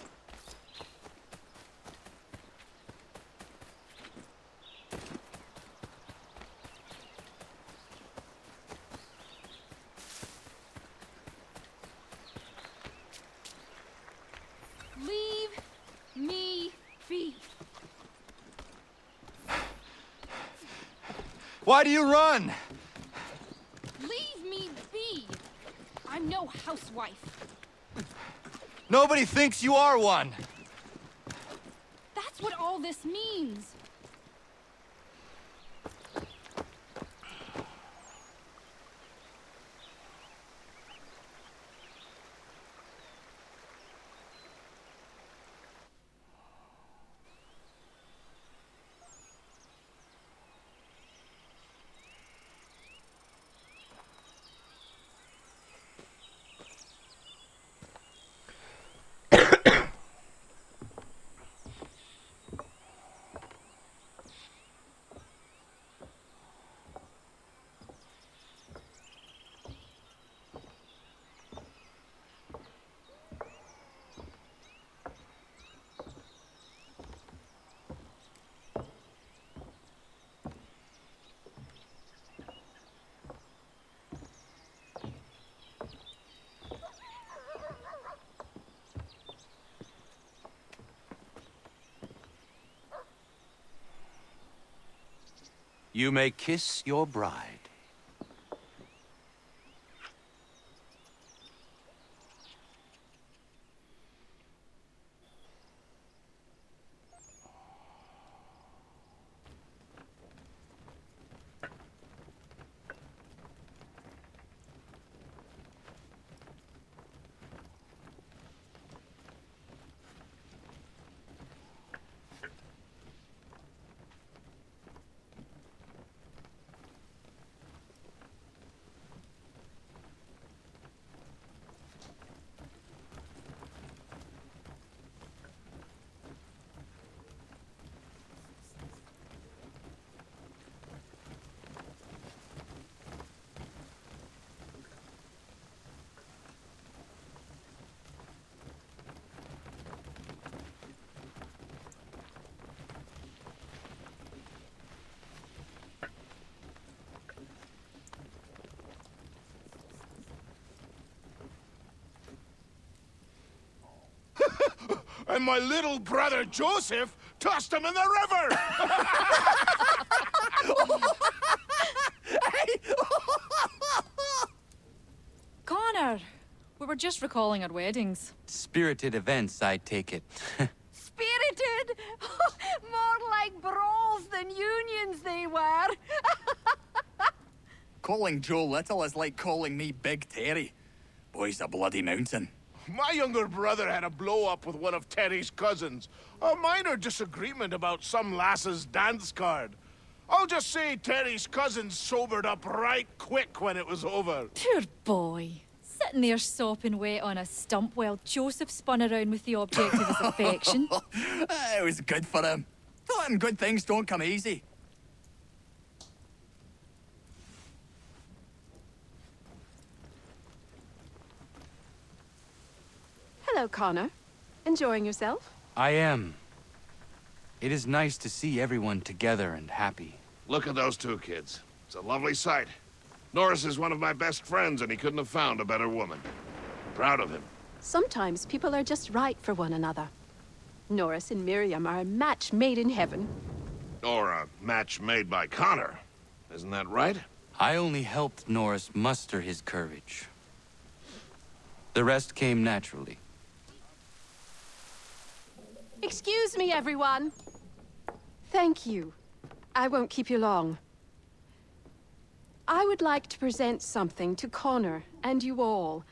Leave me be. Why do you run? Leave me be. I'm no housewife. Nobody thinks you are one. That's what all this means. You may kiss your bride. And my little brother Joseph tossed him in the river! Connor, we were just recalling our weddings. Spirited events, I take it. Spirited! More like brawls than unions they were. Calling Joe Little is like calling me Big Terry. Boy's a bloody mountain. My younger brother had a blow-up with one of Terry's cousins. A minor disagreement about some lass's dance card. I'll just say Terry's cousins sobered up right quick when it was over. Poor boy. Sitting there sopping wet on a stump while Joseph spun around with the object of his affection. It was good for him. Taught him good things don't come easy. Hello, Connor. Enjoying yourself? I am. It is nice to see everyone together and happy. Look at those two kids. It's a lovely sight. Norris is one of my best friends, and he couldn't have found a better woman. Proud of him. Sometimes people are just right for one another. Norris and Miriam are a match made in heaven. Or a match made by Connor. Isn't that right? I only helped Norris muster his courage. The rest came naturally. Excuse me, everyone. Thank you. I won't keep you long. I would like to present something to Connor and you all.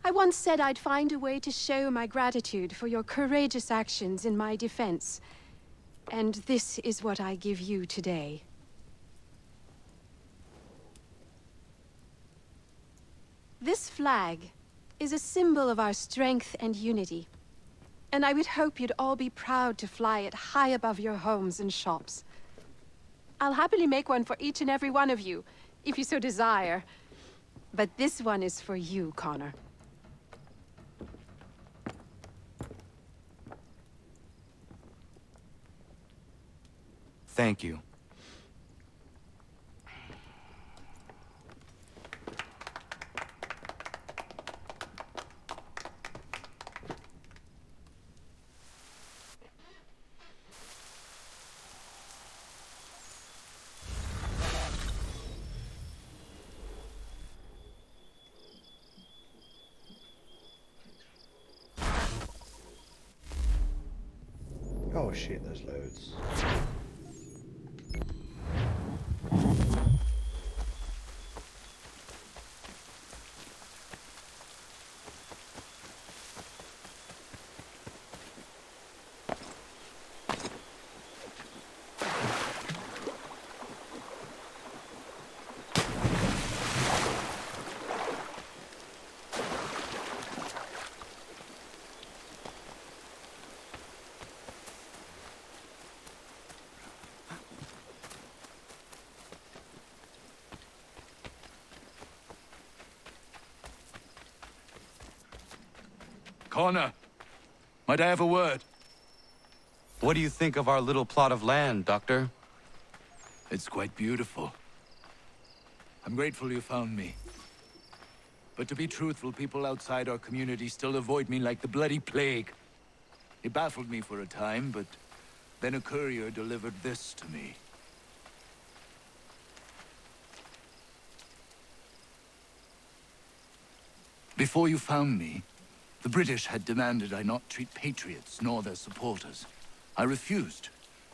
I once said I'd find a way to show my gratitude for your courageous actions in my defense. And this is what I give you today. This flag is a symbol of our strength and unity. And I would hope you'd all be proud to fly it high above your homes and shops. I'll happily make one for each and every one of you, if you so desire. But this one is for you, Connor. Thank you. Oh shit, there's loads. Connor, might I have a word? What do you think of our little plot of land, Doctor? It's quite beautiful. I'm grateful you found me. But to be truthful, people outside our community still avoid me like the bloody plague. It baffled me for a time, but then a courier delivered this to me. Before you found me, the British had demanded I not treat patriots nor their supporters. I refused,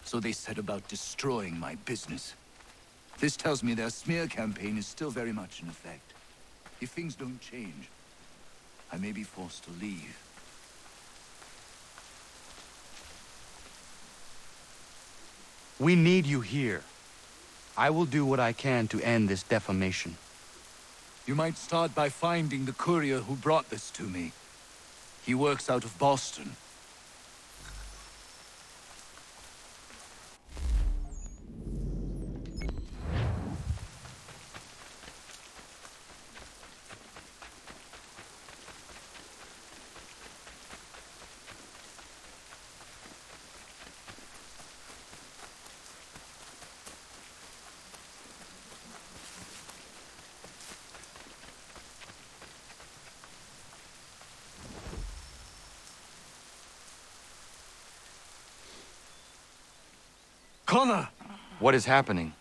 so they set about destroying my business. This tells me their smear campaign is still very much in effect. If things don't change, I may be forced to leave. We need you here. I will do what I can to end this defamation. You might start by finding the courier who brought this to me. He works out of Boston. Connor! What is happening?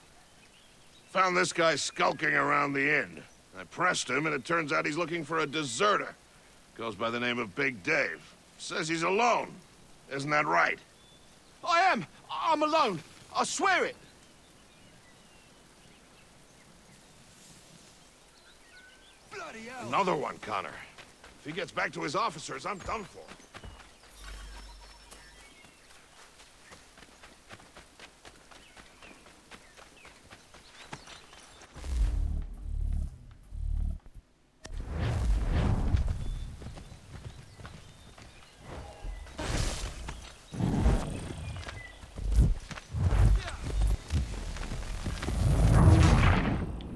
Found this guy skulking around the inn. I pressed him, and it turns out he's looking for a deserter. Goes by the name of Big Dave. Says he's alone. Isn't that right? I am! I'm alone! I swear it! Bloody hell! Another one, Connor. If he gets back to his officers, I'm done for.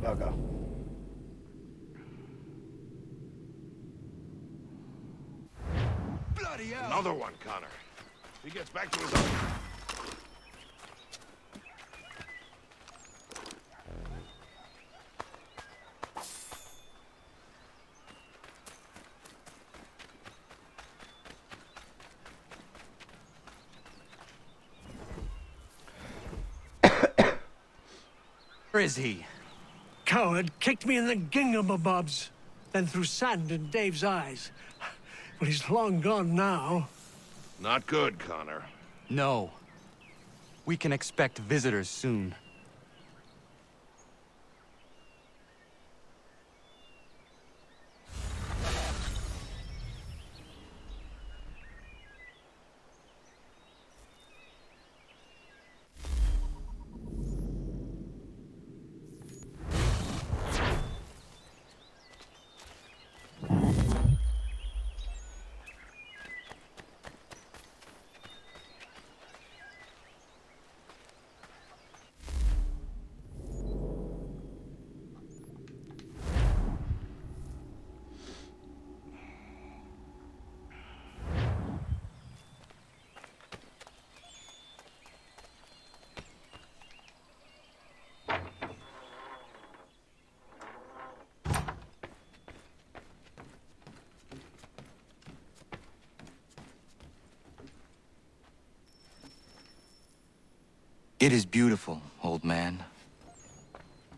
Bugger. Bloody hell! Another one, Connor. If he gets back to his officers... Where is he? Coward kicked me in the gingamabobs, then threw sand in Dave's eyes. But he's long gone now. Not good, Connor. No. We can expect visitors soon. It is beautiful, old man.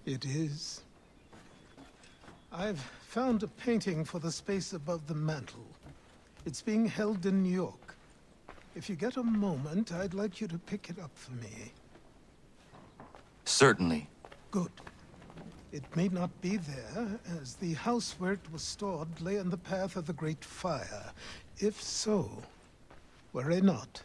It is. I've found a painting for the space above the mantle. It's being held in New York. If you get a moment, I'd like you to pick it up for me. Certainly. Good. It may not be there, as the house where it was stored lay in the path of the Great Fire. If so, worry not.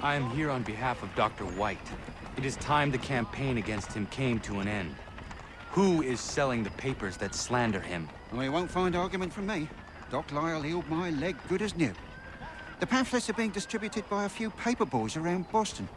I am here on behalf of Dr. White. It is time the campaign against him came to an end. Who is selling the papers that slander him? Well, you won't find argument from me. Doc Lyle healed my leg good as new. The pamphlets are being distributed by a few paper boys around Boston.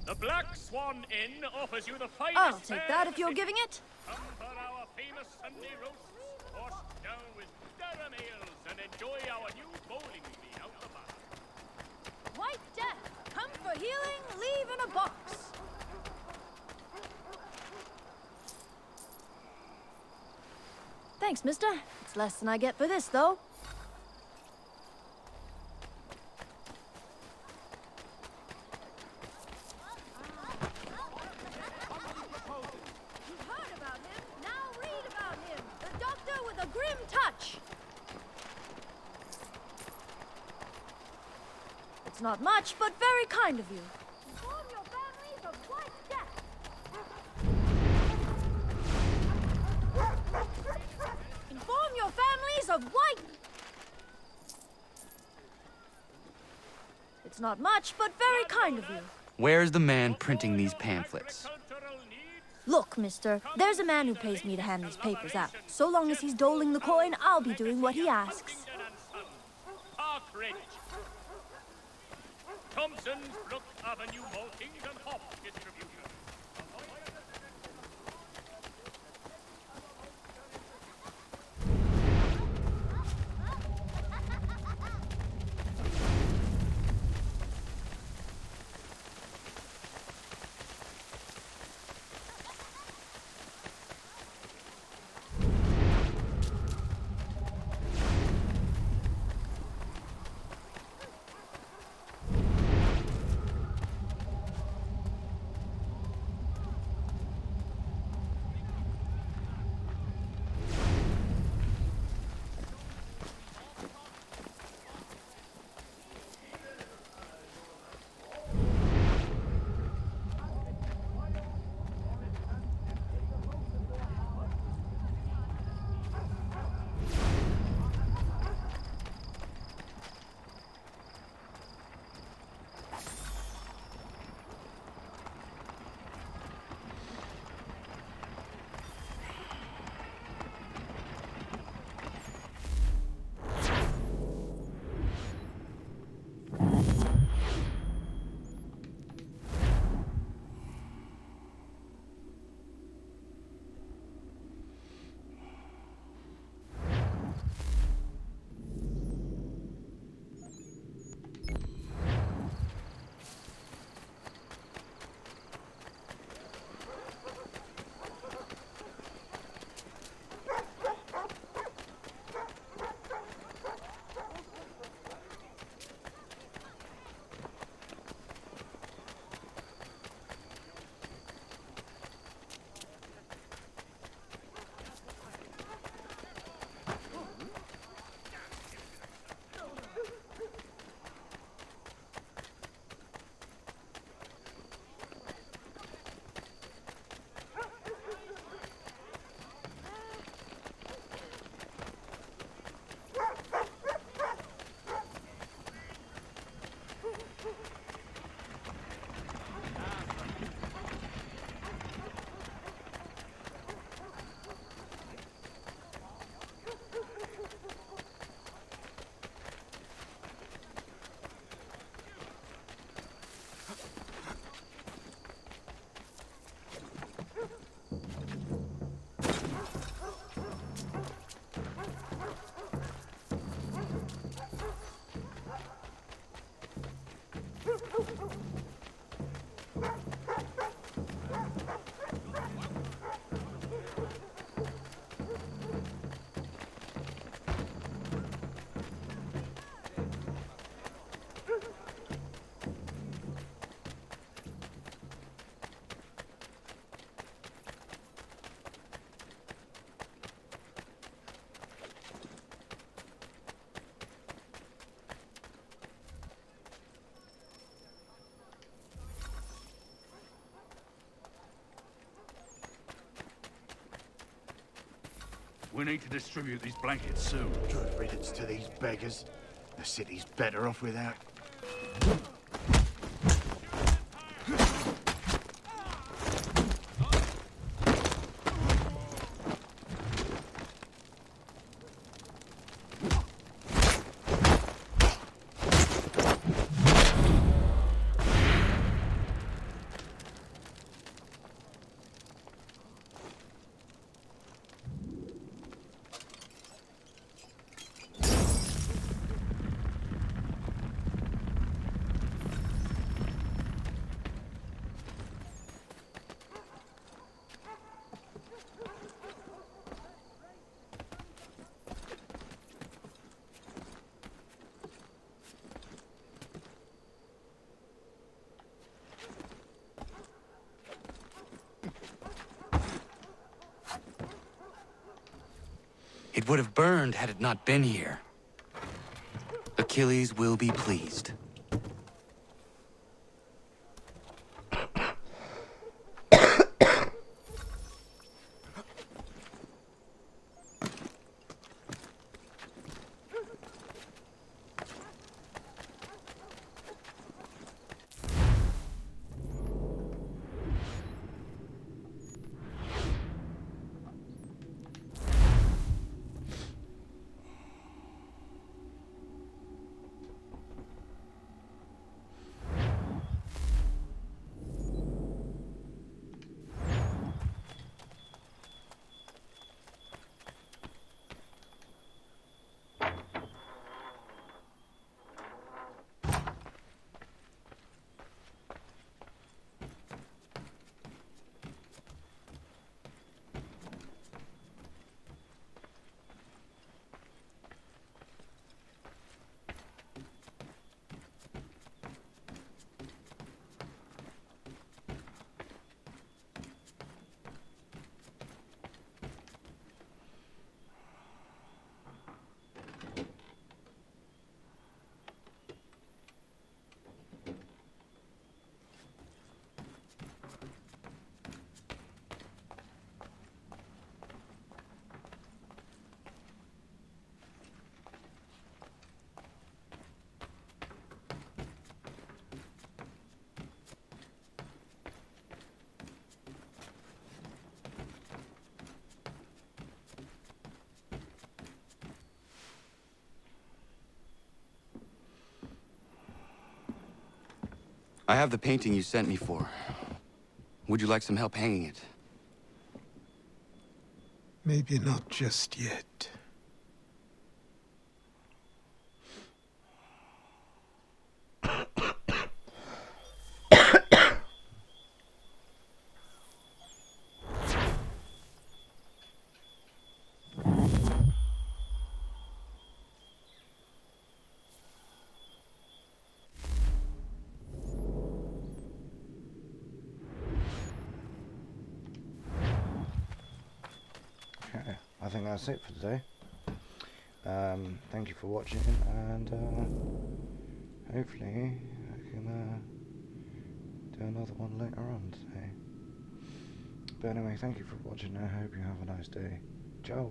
The Black Swan Inn offers you the finest I'll take that if you're giving it. Come for our famous Sunday roasts, washed down with Durham ales, and enjoy our new bowling green out the back. White Death, come for healing, leave in a box. Thanks, mister. It's less than I get for this, though. It's not much, but very kind of you. Inform your families of White Death. Inform your families of White... It's not much, but very kind of you. Where's the man printing these pamphlets? Look, mister, there's a man who pays me to hand these papers out. So long as he's doling the coin, I'll be doing what he asks. Parkridge. Thompson's Brook Avenue Maltings and Hops Distribution. We need to distribute these blankets soon. Good riddance to these beggars. The city's better off without. It would have burned had it not been here. Achilles will be pleased. I have the painting you sent me for. Would you like some help hanging it? Maybe not just yet. Okay, I think that's it for today. Thank you for watching, and hopefully I can do another one later on today. But anyway, thank you for watching, and I hope you have a nice day. Ciao!